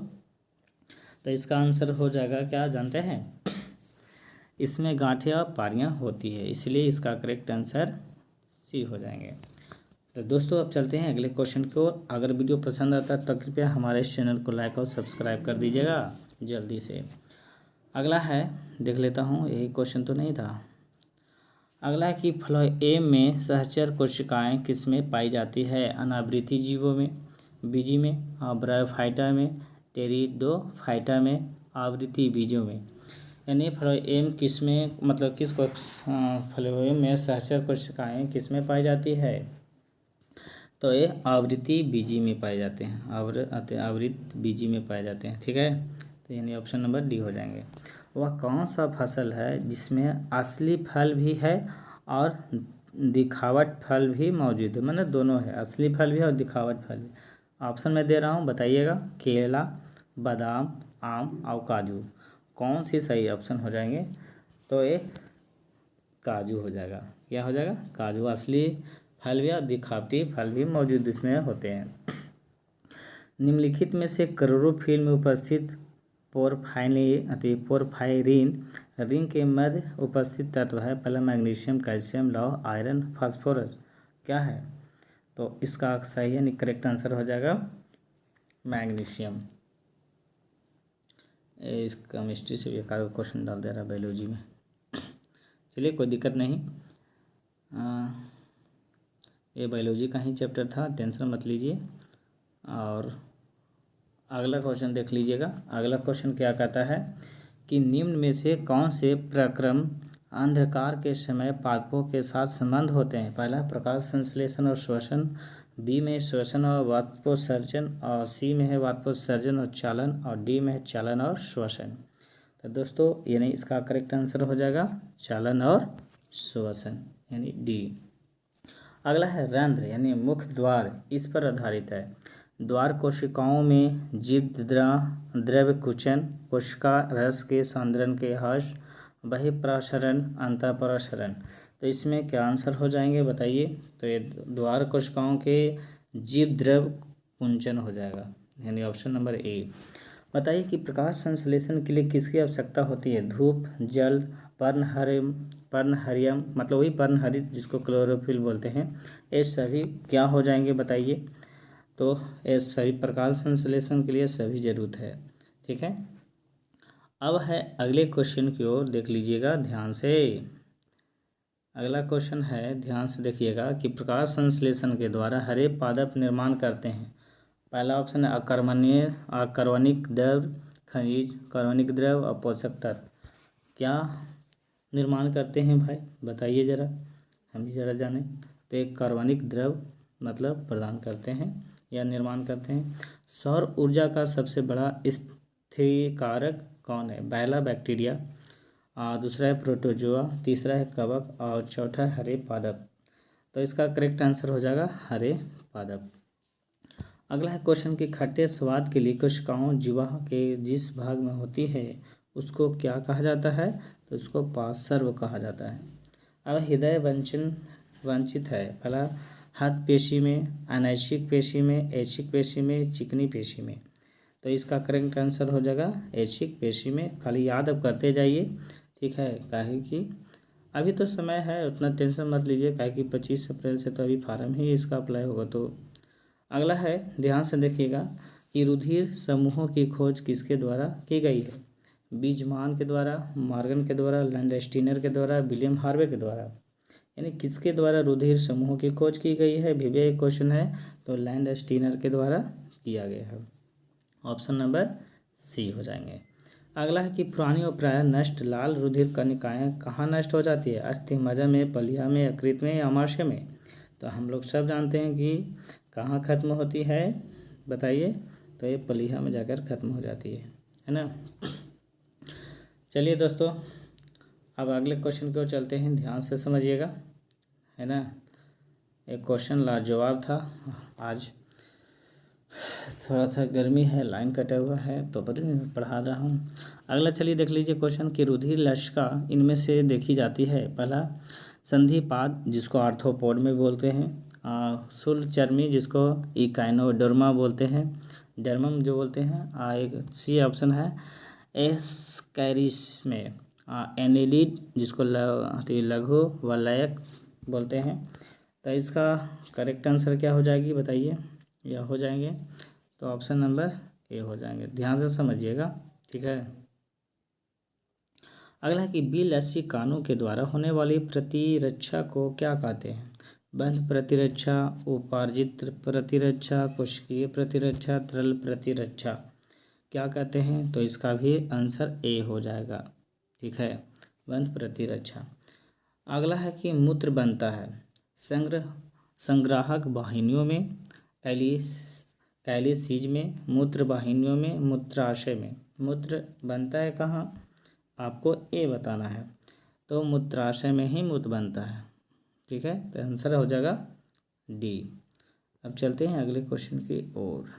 तो इसका आंसर हो जाएगा क्या जानते हैं, इसमें गांठें और पारियां होती है, इसलिए इसका करेक्ट आंसर सी हो जाएंगे। तो दोस्तों अब चलते हैं अगले क्वेश्चन की ओर। अगर वीडियो पसंद आता है तो कृपया हमारे इस चैनल को लाइक और सब्सक्राइब कर दीजिएगा जल्दी से। अगला है, देख लेता हूँ, यही क्वेश्चन तो नहीं था। अगला है कि फ्लोएम में सहचर कोशिकाएं किसमें पाई जाती है। अनावृति जीवों में, बीजी में, ब्रायोफाइटा में, टेरिडोफाइटा में, आवृत्ति बीजों में। यानी फ्लोएम किसमें, मतलब किस फ्लोएम में सहचर कोशिकाएं किसमें पाई जाती है। तो ये आवृत्ति बीजी में पाए जाते हैं, आवृत बीजी में पाए जाते हैं। ठीक है। तो यानी ऑप्शन नंबर डी हो जाएंगे। वह कौन सा फसल है जिसमें असली फल भी है और दिखावट फल भी मौजूद है। मतलब दोनों है, असली फल भी और दिखावट फल भी। ऑप्शन में दे रहा हूँ, बताइएगा। केला, बादाम, आम और काजू। कौन सी सही ऑप्शन हो जाएंगे। तो ये काजू हो जाएगा। क्या हो जाएगा, काजू। असली फल भी और दिखावटी फल भी मौजूद इसमें होते हैं। निम्नलिखित में से क्लोरोफिल में उपस्थित पोरफायरिन रिंग के मध्य उपस्थित तत्व है। पहला मैग्नीशियम, कैल्शियम, लौह, आयरन, फास्फोरस। क्या है। तो इसका सही यानी करेक्ट आंसर हो जाएगा मैग्नीशियम। इस केमिस्ट्री से भी एक आध क्वेश्चन डाल दे रहा है बायोलॉजी में। चलिए कोई दिक्कत नहीं, ये बायोलॉजी का ही चैप्टर था, टेंशन मत लीजिए। और अगला क्वेश्चन देख लीजिएगा। अगला क्वेश्चन क्या कहता है कि निम्न में से कौन से प्रक्रम अंधकार के समय पादपों के साथ संबंध होते हैं। पहला प्रकाश संश्लेषण और श्वसन, बी में श्वसन और वाष्पोत्सर्जन, और सी में है वाष्पोत्सर्जन और चालन, और डी में है चालन और श्वसन। तो दोस्तों यानी इसका करेक्ट आंसर हो जाएगा चालन और श्वसन, यानी डी। अगला है रंध्र यानी मुख द्वार, इस पर आधारित है। द्वार कोशिकाओं में जीव द्रव्य कुचन, कोशिका रस के सांद्रण के हर्ष, बहिःप्रसरण, अंतःप्रसरण। तो इसमें क्या आंसर हो जाएंगे बताइए। तो ये द्वार कोशिकाओं के जीव द्रव्य कुंचन हो जाएगा, यानी ऑप्शन नंबर ए। बताइए कि प्रकाश संश्लेषण के लिए किसकी आवश्यकता होती है। धूप, जल, पर्णहरियम, मतलब वही पर्णहरित जिसको क्लोरोफिल बोलते हैं, ये सभी क्या हो जाएंगे बताइए। तो ये सभी प्रकाश संश्लेषण के लिए सभी जरूरत है। ठीक है। अब है अगले क्वेश्चन की ओर, देख लीजिएगा ध्यान से। अगला क्वेश्चन है, ध्यान से देखिएगा कि प्रकाश संश्लेषण के द्वारा हरे पादप निर्माण करते हैं। पहला ऑप्शन है अकर्बनिक द्रव्य, खनिज, कार्बनिक द्रव्य और पोषक तत्व। क्या निर्माण करते हैं भाई बताइए ज़रा, हम भी ज़रा जानें। तो एक कार्बनिक द्रव्य मतलब प्रदान करते हैं या निर्माण करते हैं। सौर ऊर्जा का सबसे बड़ा स्थिरीकारक कौन है। पहला बैक्टीरिया, दूसरा है प्रोटोजोआ, तीसरा है कवक और चौथा है हरे पादप। तो इसका करेक्ट आंसर हो जाएगा हरे पादप। अगला है क्वेश्चन कि खट्टे स्वाद के लिए कोशिकाओं जिह्वा के जिस भाग में होती है उसको क्या कहा जाता है, तो उसको पार्श्व कहा जाता है। अब हृदय वंचित है, पहला हृदय पेशी में, अनैच्छिक पेशी में, ऐच्छिक पेशी में, चिकनी पेशी में। तो इसका करेक्ट आंसर हो जाएगा ऐच्छिक पेशी में। खाली याद अब करते जाइए, ठीक है। काहे कि अभी तो समय है, उतना टेंशन मत लीजिए, काहे कि 25 अप्रैल से तो अभी फार्म ही इसका अप्लाई होगा। तो अगला है, ध्यान से देखिएगा कि रुधिर समूहों की खोज किसके द्वारा की गई है। बीजमान के द्वारा, मॉर्गन के द्वारा, लैंडस्टीनर के द्वारा, विलियम हार्वे के द्वारा। यानी किसके द्वारा रुधिर समूहों की खोज की गई है, VBA क्वेश्चन है, तो लैंडस्टीनर के द्वारा किया गया है। ऑप्शन नंबर सी हो जाएंगे। अगला है कि पुरानी और प्रायः नष्ट लाल रुधिर कणिकाएँ कहाँ नष्ट हो जाती है, अस्थिमज्जा में, पलिया में, यकृत में या आमाशय में। तो हम लोग सब जानते हैं कि कहाँ ख़त्म होती है, बताइए। तो ये पलिया में जाकर ख़त्म हो जाती है ना। चलिए दोस्तों, अब अगले क्वेश्चन की ओर चलते हैं, ध्यान से समझिएगा, है ना। एक क्वेश्चन लाजवाब था। आज थोड़ा सा गर्मी है, लाइन कटा हुआ है, तो पढ़ा रहा हूँ। अगला चलिए देख लीजिए क्वेश्चन कि रुधिर लसिका इनमें से देखी जाती है। पहला संधिपाद, जिसको आर्थ्रोपोड में बोलते हैं, शूलचर्मी, जिसको इकाइनोडर्मा बोलते हैं, डर्मम जो बोलते हैं। एक सी ऑप्शन है एस्कैरिस में, एनिलिड, जिसको लघु वलयक बोलते हैं। तो इसका करेक्ट आंसर क्या हो जाएगी, बताइए, या हो जाएंगे। तो ऑप्शन नंबर ए हो जाएंगे, ध्यान से समझिएगा, ठीक है। अगला है कि बिलसिकानों के द्वारा होने वाली प्रतिरक्षा को क्या कहते हैं। बंध प्रतिरक्षा, उपार्जित प्रतिरक्षा, कोशिकीय प्रतिरक्षा, तरल प्रतिरक्षा, क्या कहते हैं। तो इसका भी आंसर ए हो जाएगा, ठीक है, बंध प्रतिरक्षा। अगला है कि मूत्र बनता है संग्राहक वाहिनियों में, कैलिसीज में, मूत्र वाहिनियों में, मूत्राशय में। मूत्र बनता है कहाँ, आपको ए बताना है। तो मूत्राशय में ही मूत्र बनता है, ठीक है। तो आंसर हो जाएगा डी। अब चलते हैं अगले क्वेश्चन की ओर।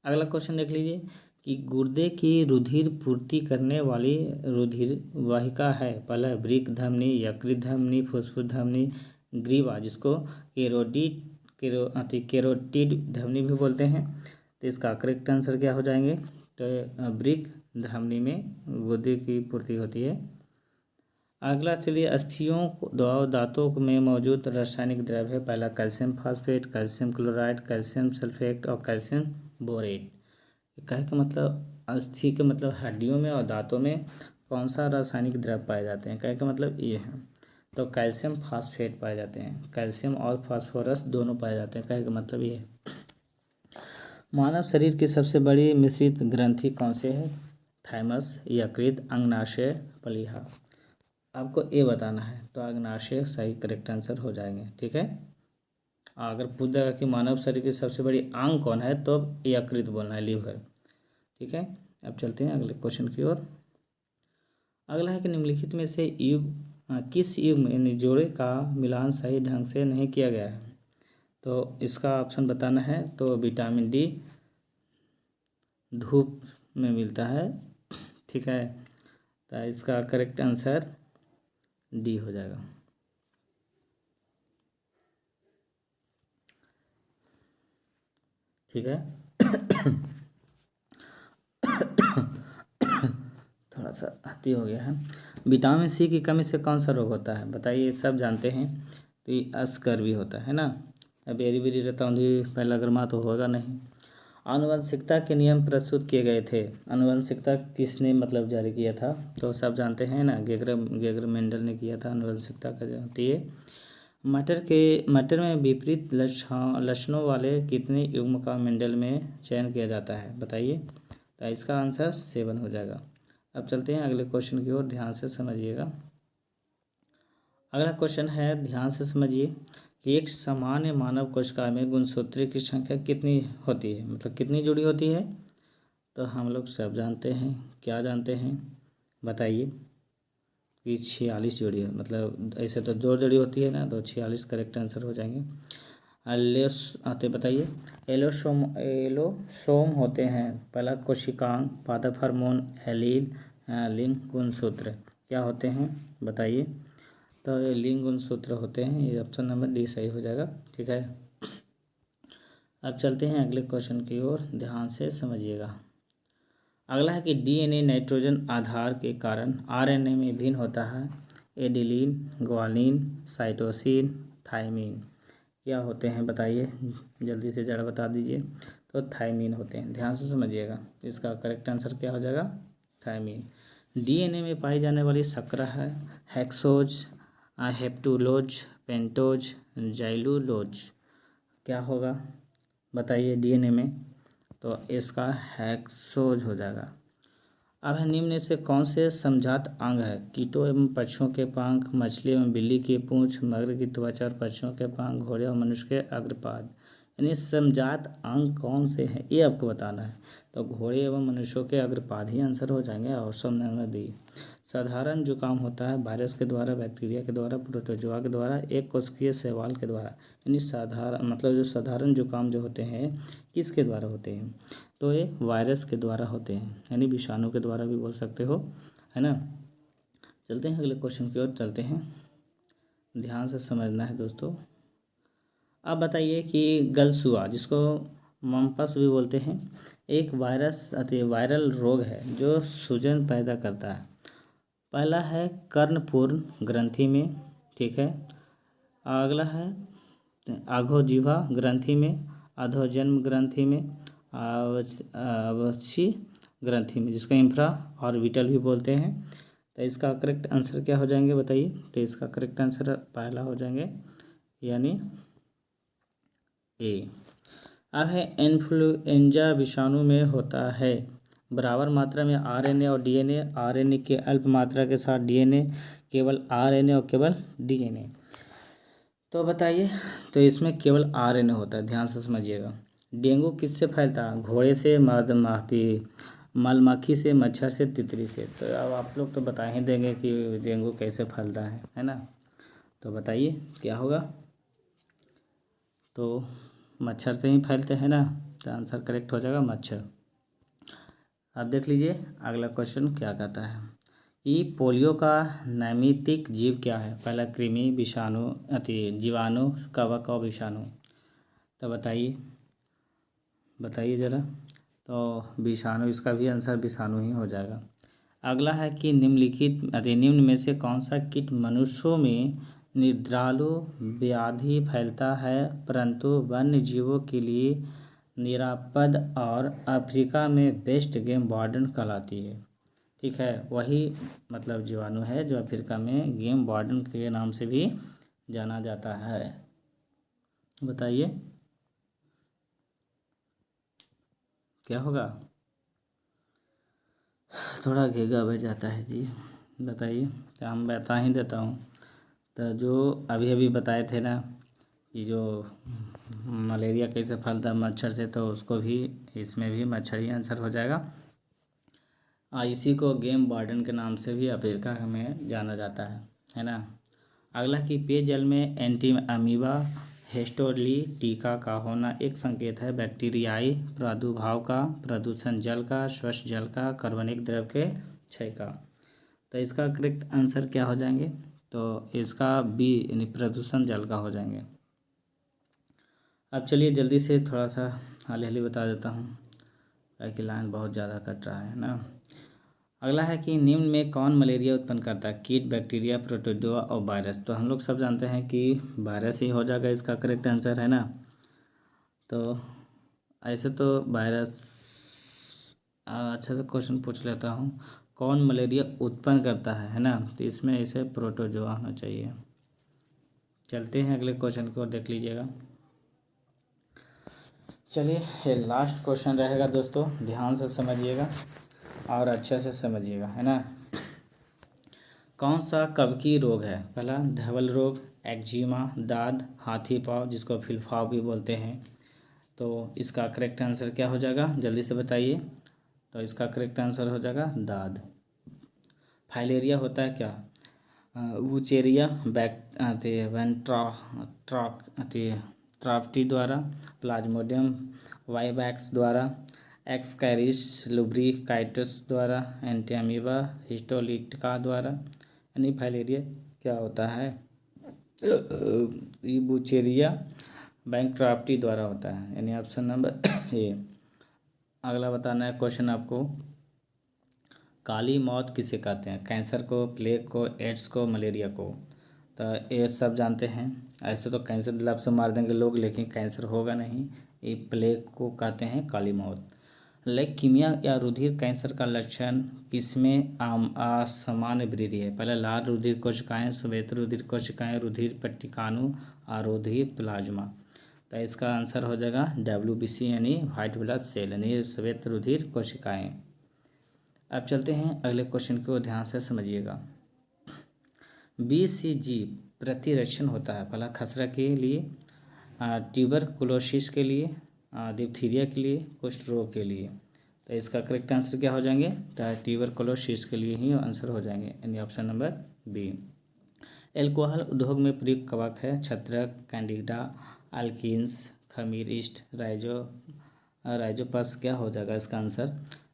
अगला क्वेश्चन देख लीजिए कि गुर्दे की रुधिर पूर्ति करने वाली रुधिर वाहिका है। पहला वृक्क धमनी, यकृत धमनी, फुफ्फुस धमनी, ग्रीवा, जिसको केरोटिड धमनी भी बोलते हैं। तो इसका करेक्ट आंसर क्या हो जाएंगे, तो वृक्क धमनी में गुर्दे की पूर्ति होती है। अगला चलिए, अस्थियों दांतों में मौजूद रासायनिक द्रव्य है। पहला calcium phosphate, calcium chloride, calcium sulphate और कैल्शियम बोरेट। कहे का मतलब अस्थि के मतलब हड्डियों में और दांतों में कौन सा रासायनिक द्रव्य पाए जाते हैं, कहे का मतलब ये है। तो कैल्शियम फास्फेट पाए जाते हैं, कैल्शियम और फास्फोरस दोनों पाए जाते हैं, कहे का मतलब ये है। मानव शरीर की सबसे बड़ी मिश्रित ग्रंथि कौन से है, थाइमस, यकृत, अंगनाशय, प्लीहा। आपको ए बताना है, तो अंगनाशय सही करेक्ट आंसर हो जाएंगे, ठीक है। अगर पूछ देगा कि मानव शरीर की सबसे बड़ी अंग कौन है, तो यकृत बोलना है, लीवर, ठीक है। अब चलते हैं अगले क्वेश्चन की ओर। अगला है कि निम्नलिखित में से किस युग में जोड़े का मिलान सही ढंग से नहीं किया गया है। तो इसका ऑप्शन बताना है। तो विटामिन डी धूप में मिलता है, ठीक है। तो इसका करेक्ट आंसर डी हो जाएगा, ठीक है। थोड़ा सा हत्ती हो गया है। विटामिन सी की कमी से कौन सा रोग होता है, बताइए, सब जानते हैं। तो ये अस्कर भी होता है ना। अब बेरी बेरी रहता हूँ, पहला गर्मा तो होगा नहीं। आनुवंशिकता के नियम प्रस्तुत किए गए थे। आनुवंशिकता किसने मतलब जारी किया था, तो सब जानते हैं ना, गेगर मेंडल ने किया था आनुवंशिकता का जो होती है। मटर में विपरीत लक्षणों वाले कितने युग्म का मेंडल में चयन किया जाता है, बताइए। तो इसका आंसर 7 हो जाएगा। अब चलते हैं अगले क्वेश्चन की ओर, ध्यान से समझिएगा। अगला क्वेश्चन है, ध्यान से समझिए कि एक सामान्य मानव कोशिका में गुणसूत्री की संख्या कितनी होती है, मतलब कितनी जुड़ी होती है। तो हम लोग सब जानते हैं, क्या जानते हैं, बताइए। की 46 जोड़ी है, मतलब ऐसे तो 2 जोड़ी होती है ना, तो 46 करेक्ट आंसर हो जाएंगे। एलोस आते बताइए, एलोसोम होते हैं, पहला कोशिकांग, पादप हार्मोन, एलील, लिंग गुणसूत्र, क्या होते हैं बताइए। तो ये लिंग गुणसूत्र होते हैं, ये ऑप्शन नंबर डी सही हो जाएगा। ठीक है, अब चलते हैं अगले क्वेश्चन की ओर, ध्यान से समझिएगा। अगला है कि डीएनए नाइट्रोजन आधार के कारण आरएनए में भिन्न होता है। एडिलीन, ग्वानिन, साइटोसिन, थायमीन, क्या होते हैं बताइए, जल्दी से ज़रा बता दीजिए। तो थायमीन होते हैं, ध्यान से समझिएगा। इसका करेक्ट आंसर क्या हो जाएगा, थायमीन। डीएनए में पाई जाने वाली शर्करा है हेक्सोज, हेप्टुलोज, पेंटोज, जाइलुलोज, क्या होगा बताइए डीएनए में। तो इसका हेक्सोज हो जाएगा। अब है निम्न में से कौन से समजात अंग है। कीटों एवं पक्षियों के पंख, मछली एवं बिल्ली की पूंछ, मगर की त्वचा और पक्षियों के पंख, घोड़े और मनुष्य के अग्रपाद, यानी समजात अंग कौन से हैं ये आपको बताना है। तो घोड़े एवं मनुष्यों के अग्रपाद ही आंसर हो जाएंगे। Option number D. साधारण जुकाम होता है वायरस के द्वारा, बैक्टीरिया के द्वारा, प्रोटोजोआ के द्वारा, एक कोशिकीय शैवाल के द्वारा। यानी साधारण मतलब जो साधारण जुकाम जो होते हैं किसके द्वारा होते हैं, तो ये वायरस के द्वारा होते हैं, यानी विषाणु के द्वारा भी बोल सकते हो, है ना। चलते हैं अगले क्वेश्चन की ओर चलते हैं, ध्यान से समझना है दोस्तों। अब बताइए कि गलसुआ, जिसको मम्पस भी बोलते हैं, एक वायरल रोग है जो सूजन पैदा करता है। पहला है कर्णपूर्ण ग्रंथि में, ठीक है। अगला है आघोजिह्वा ग्रंथि में, अधोजन्म ग्रंथि में, अवक्षी ग्रंथि में, जिसको इंफ्रा ऑर्बिटल भी बोलते हैं। तो इसका करेक्ट आंसर क्या हो जाएंगे बताइए। तो इसका करेक्ट आंसर पहला हो जाएंगे, यानी ए। अब है इन्फ्लुएंजा विषाणु में होता है बराबर मात्रा में आरएनए और डीएनए, आरएनए के अल्प मात्रा के साथ डीएनए, केवल आरएनए और केवल डीएनए। तो बताइए, तो इसमें केवल आरएनए होता है, ध्यान से समझिएगा। डेंगू किससे फैलता है, घोड़े से, मधुमक्खी से, मच्छर से, तितली से। तो अब आप लोग तो बता ही देंगे कि डेंगू कैसे फैलता है ना। तो बताइए क्या होगा। तो मच्छर से ही फैलते हैं ना, तो आंसर करेक्ट हो जाएगा मच्छर। अब देख लीजिए अगला क्वेश्चन क्या कहता है कि पोलियो का नैमित्तिक जीव क्या है। पहला कृमि, विषाणु, जीवाणु, कवक और विषाणु। तो बताइए ज़रा। तो विषाणु, इसका भी आंसर विषाणु ही हो जाएगा। अगला है कि निम्न में से कौन सा कीट मनुष्यों में निद्रालु व्याधि फैलता है परंतु वन्य जीवों के लिए निरापद और अफ्रीका में बेस्ट गेम वार्डन कहलाती है। ठीक है, वही मतलब जीवाणु है जो अफ्रीका में गेम वार्डन के नाम से भी जाना जाता है। बताइए क्या होगा। थोड़ा घेगा बैठ जाता है जी। बताइए, क्या हम बता ही देता हूँ। तो जो अभी अभी बताए थे ना कि जो मलेरिया कैसे फैलता है मच्छर से, तो उसको भी इसमें भी मच्छर ही आंसर हो जाएगा। इसी को गेम वार्डन के नाम से भी अफ्रीका में जाना जाता है ना। अगला कि पेयजल में एंटी अमीबा हिस्टोली टीका का होना एक संकेत है बैक्टीरियाई प्रादुर्भाव का, प्रदूषण जल का, स्वच्छ जल का, कार्बनिक द्रव के क्षय का। तो इसका करेक्ट आंसर क्या हो जाएंगे। तो इसका बी यानी प्रदूषण जल का हो जाएंगे। अब चलिए जल्दी से थोड़ा सा हाल बता देता हूँ, ताकि लाइन बहुत ज़्यादा कट रहा है ना। अगला है कि निम्न में कौन मलेरिया उत्पन्न करता है। कीट, बैक्टीरिया, प्रोटोजोआ और वायरस। तो हम लोग सब जानते हैं कि वायरस ही हो जाएगा इसका करेक्ट आंसर, है ना। तो ऐसे तो वायरस, अच्छा से क्वेश्चन पूछ लेता हूँ, कौन मलेरिया उत्पन्न करता है ना। तो इसमें इसे प्रोटोजोआ होना चाहिए। चलते हैं अगले क्वेश्चन को, देख लीजिएगा। चलिए ये लास्ट क्वेश्चन रहेगा दोस्तों, ध्यान से समझिएगा और अच्छे से समझिएगा, है ना। कौन सा कवकी रोग है। पहला धवल रोग, एक्जिमा, दाद, हाथी पाँव, जिसको फिलफाव भी बोलते हैं। तो इसका करेक्ट आंसर क्या हो जाएगा, जल्दी से बताइए। तो इसका करेक्ट आंसर हो जाएगा दाद। फाइलेरिया होता है क्या, वुचेरिया ट्राफ्टी द्वारा, प्लाज्मोडियम वाइवैक्स द्वारा, एक्सकैरिस लुब्रिकाइटस द्वारा, एंटीअमीबा हिस्टोलिटिका द्वारा, यानी फाइलेरिया क्या होता है, वुचेरिया बैंक्राफ्टी द्वारा होता है, यानी ऑप्शन नंबर ए। अगला बताना है क्वेश्चन आपको, काली मौत किसे कहते हैं? कैंसर को, प्लेग को, एड्स को, मलेरिया को? तो ये सब जानते हैं। ऐसे तो कैंसर दिलाप से मार देंगे लोग, लेकिन कैंसर होगा नहीं। ये प्लेग को कहते हैं काली मौत। लेukemia या रुधिर कैंसर का लक्षण किसमें असामान्य वृद्धि है? पहले लाल रुधिर कोशिकाएं, श्वेत रुधिर कोशिकाएं, रुधिर पट्टिकाणु और रुधिर प्लाज्मा। तो इसका आंसर हो जाएगा WBC यानी व्हाइट ब्लड सेल यानी श्वेत रुधिर कोशिकाएं। अब चलते हैं अगले क्वेश्चन को, ध्यान से समझिएगा। BCG प्रतिरक्षण होता है पहला खसरा के लिए, ट्यूबरकुलोसिस के लिए, डिप्थीरिया के लिए, कुष्ठ रोग के लिए। तो इसका करेक्ट आंसर क्या हो जाएंगे? तो ट्यूबरकुलोसिस के लिए ही आंसर हो जाएंगे, यानी ऑप्शन नंबर बी। एल्कोहल उद्योग में प्रयुक्त कवक है छत्रक, कैंडिडा, अल्किन्स, खमीर, ईस्ट, राइजोपस क्या हो जाएगा इसका आंसर?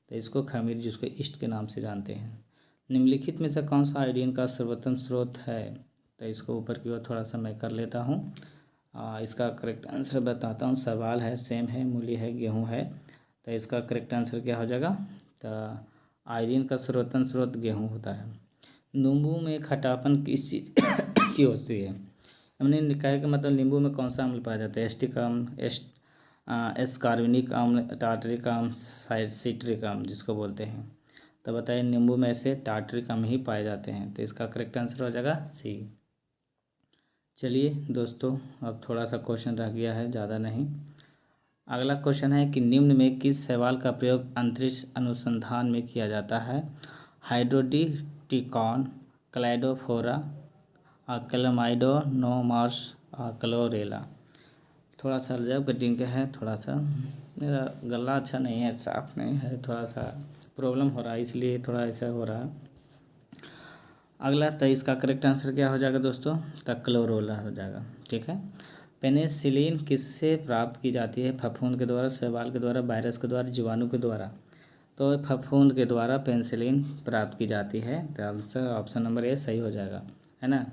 तो इसको खमीर, जिसको ईस्ट के नाम से जानते हैं। निम्नलिखित में से कौन सा आयोडीन का सर्वोत्तम स्रोत है? तो इसको ऊपर की ओर थोड़ा सा मैं कर लेता हूँ। इसका करेक्ट आंसर बताता हूँ। सवाल है, सेम है, मूली है, गेहूँ है। तो इसका करेक्ट आंसर क्या हो जाएगा? तो आयोडीन का सर्वोत्तम स्रोत गेहूँ होता है। नींबू में खटापन किस चीज़ की होती है? हमने निकाय का मतलब नींबू में कौन सा अम्ल पाया जाता है? एस्टिक अम्ल, एस्कार्बनिक अम्ल, टार्टरिक अम्ल, सिट्रिक अम्ल जिसको बोलते हैं। तो बताइए, नींबू में से टार्टरिक अम्ल ही पाए जाते हैं। तो इसका करेक्ट आंसर हो जाएगा सी। चलिए दोस्तों, अब थोड़ा सा क्वेश्चन रह गया है, ज़्यादा नहीं। अगला क्वेश्चन है कि निम्न में किस शैवाल का प्रयोग अंतरिक्ष अनुसंधान में किया जाता है? हाइड्रोडिटिकॉन, क्लाइडोफोरा, क्लैमाइडोनोमास, क्लोरेला। थोड़ा सा जब कटिंग का है, थोड़ा सा मेरा गला अच्छा नहीं है, साफ नहीं है, थोड़ा सा प्रॉब्लम हो रहा है, इसलिए थोड़ा ऐसा हो रहा है। अगला, तो इसका करेक्ट आंसर क्या हो जाएगा दोस्तों? तो क्लोरोला हो जाएगा। ठीक है। पेनिसिलिन किससे प्राप्त की जाती है? फफूंद के द्वारा, शैवाल के द्वारा, वायरस के द्वारा, जीवाणु के द्वारा? तो फफूंद के द्वारा पेनिसिलिन प्राप्त की जाती है। तो आंसर ऑप्शन नंबर ए सही हो जाएगा, है ना।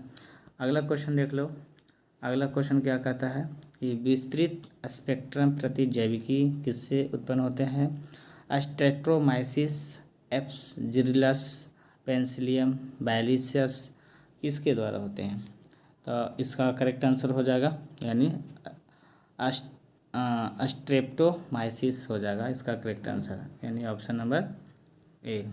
अगला क्वेश्चन देख लो। अगला क्वेश्चन क्या कहता है कि विस्तृत स्पेक्ट्रम प्रतिजैविकी किससे उत्पन्न होते हैं? स्ट्रेप्टोमाइसिस, एस्परजिलस, पेनिसिलियम, बैसिलस किसके द्वारा होते हैं? तो इसका करेक्ट आंसर हो जाएगा, यानी स्ट्रेप्टोमाइसिस हो जाएगा इसका करेक्ट आंसर, यानी ऑप्शन नंबर ए।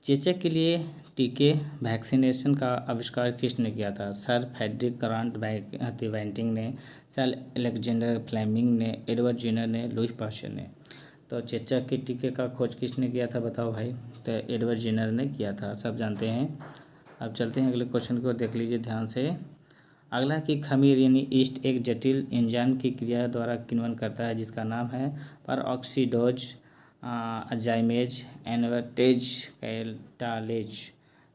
चेचक के लिए टीके वैक्सीनेशन का आविष्कार किसने किया था? सर फ्रेडरिक ग्रांट बैंटिंग ने, सर अलेक्जेंडर फ्लेमिंग ने, एडवर्ड जेनर ने, लुई पास्चर ने। तो चेचक के टीके का खोज किसने किया था बताओ भाई? तो एडवर्ड जेनर ने किया था, सब जानते हैं। अब चलते हैं अगले क्वेश्चन को, देख लीजिए ध्यान से। अगला कि खमीर यानी ईस्ट एक जटिल एंजाइम की क्रिया द्वारा किण्वन करता है जिसका नाम है परऑक्सीडोज, जाइमेज, एनवर्टेज, कैटालेज।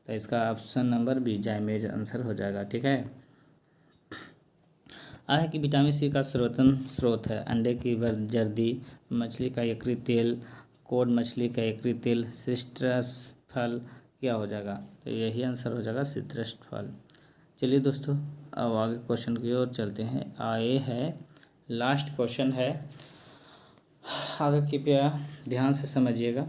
तो इसका option number B zymase answer हो जाएगा। ठीक है। है कि विटामिन सी का सर्वोत्तम स्रोत है अंडे की जर्दी, मछली का यकृत तेल, कोड मछली का यकृत तेल, सिट्रस फल क्या हो जाएगा? तो यही आंसर हो जाएगा सिट्रस फल। चलिए दोस्तों, अब आगे क्वेश्चन की ओर चलते हैं। आए है लास्ट क्वेश्चन है, आगे कृपया ध्यान से समझिएगा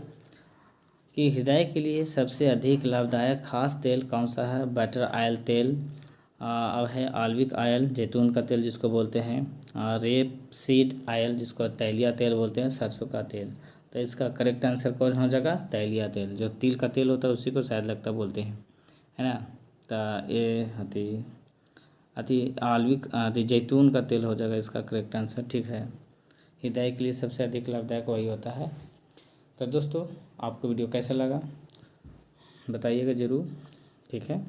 कि हृदय के लिए सबसे अधिक लाभदायक खास तेल कौन सा है? बटर ऑयल तेल, अब है ऑलिव ऑयल, जैतून का तेल जिसको बोलते हैं, रेपसीड ऑयल जिसको तैलिया तेल बोलते हैं, सरसों का तेल। तो इसका करेक्ट आंसर कौन हो जाएगा? तैलिया तेल, जो तिल का तेल होता है उसी को शायद लगता बोलते हैं, है ना। तो ये ऑलिव जैतून का तेल हो जाएगा इसका करेक्ट आंसर। ठीक है। हृदय के लिए सबसे अधिक लाभदायक वही होता है। तो दोस्तों, आपको वीडियो कैसा लगा बताइएगा ज़रूर। ठीक है।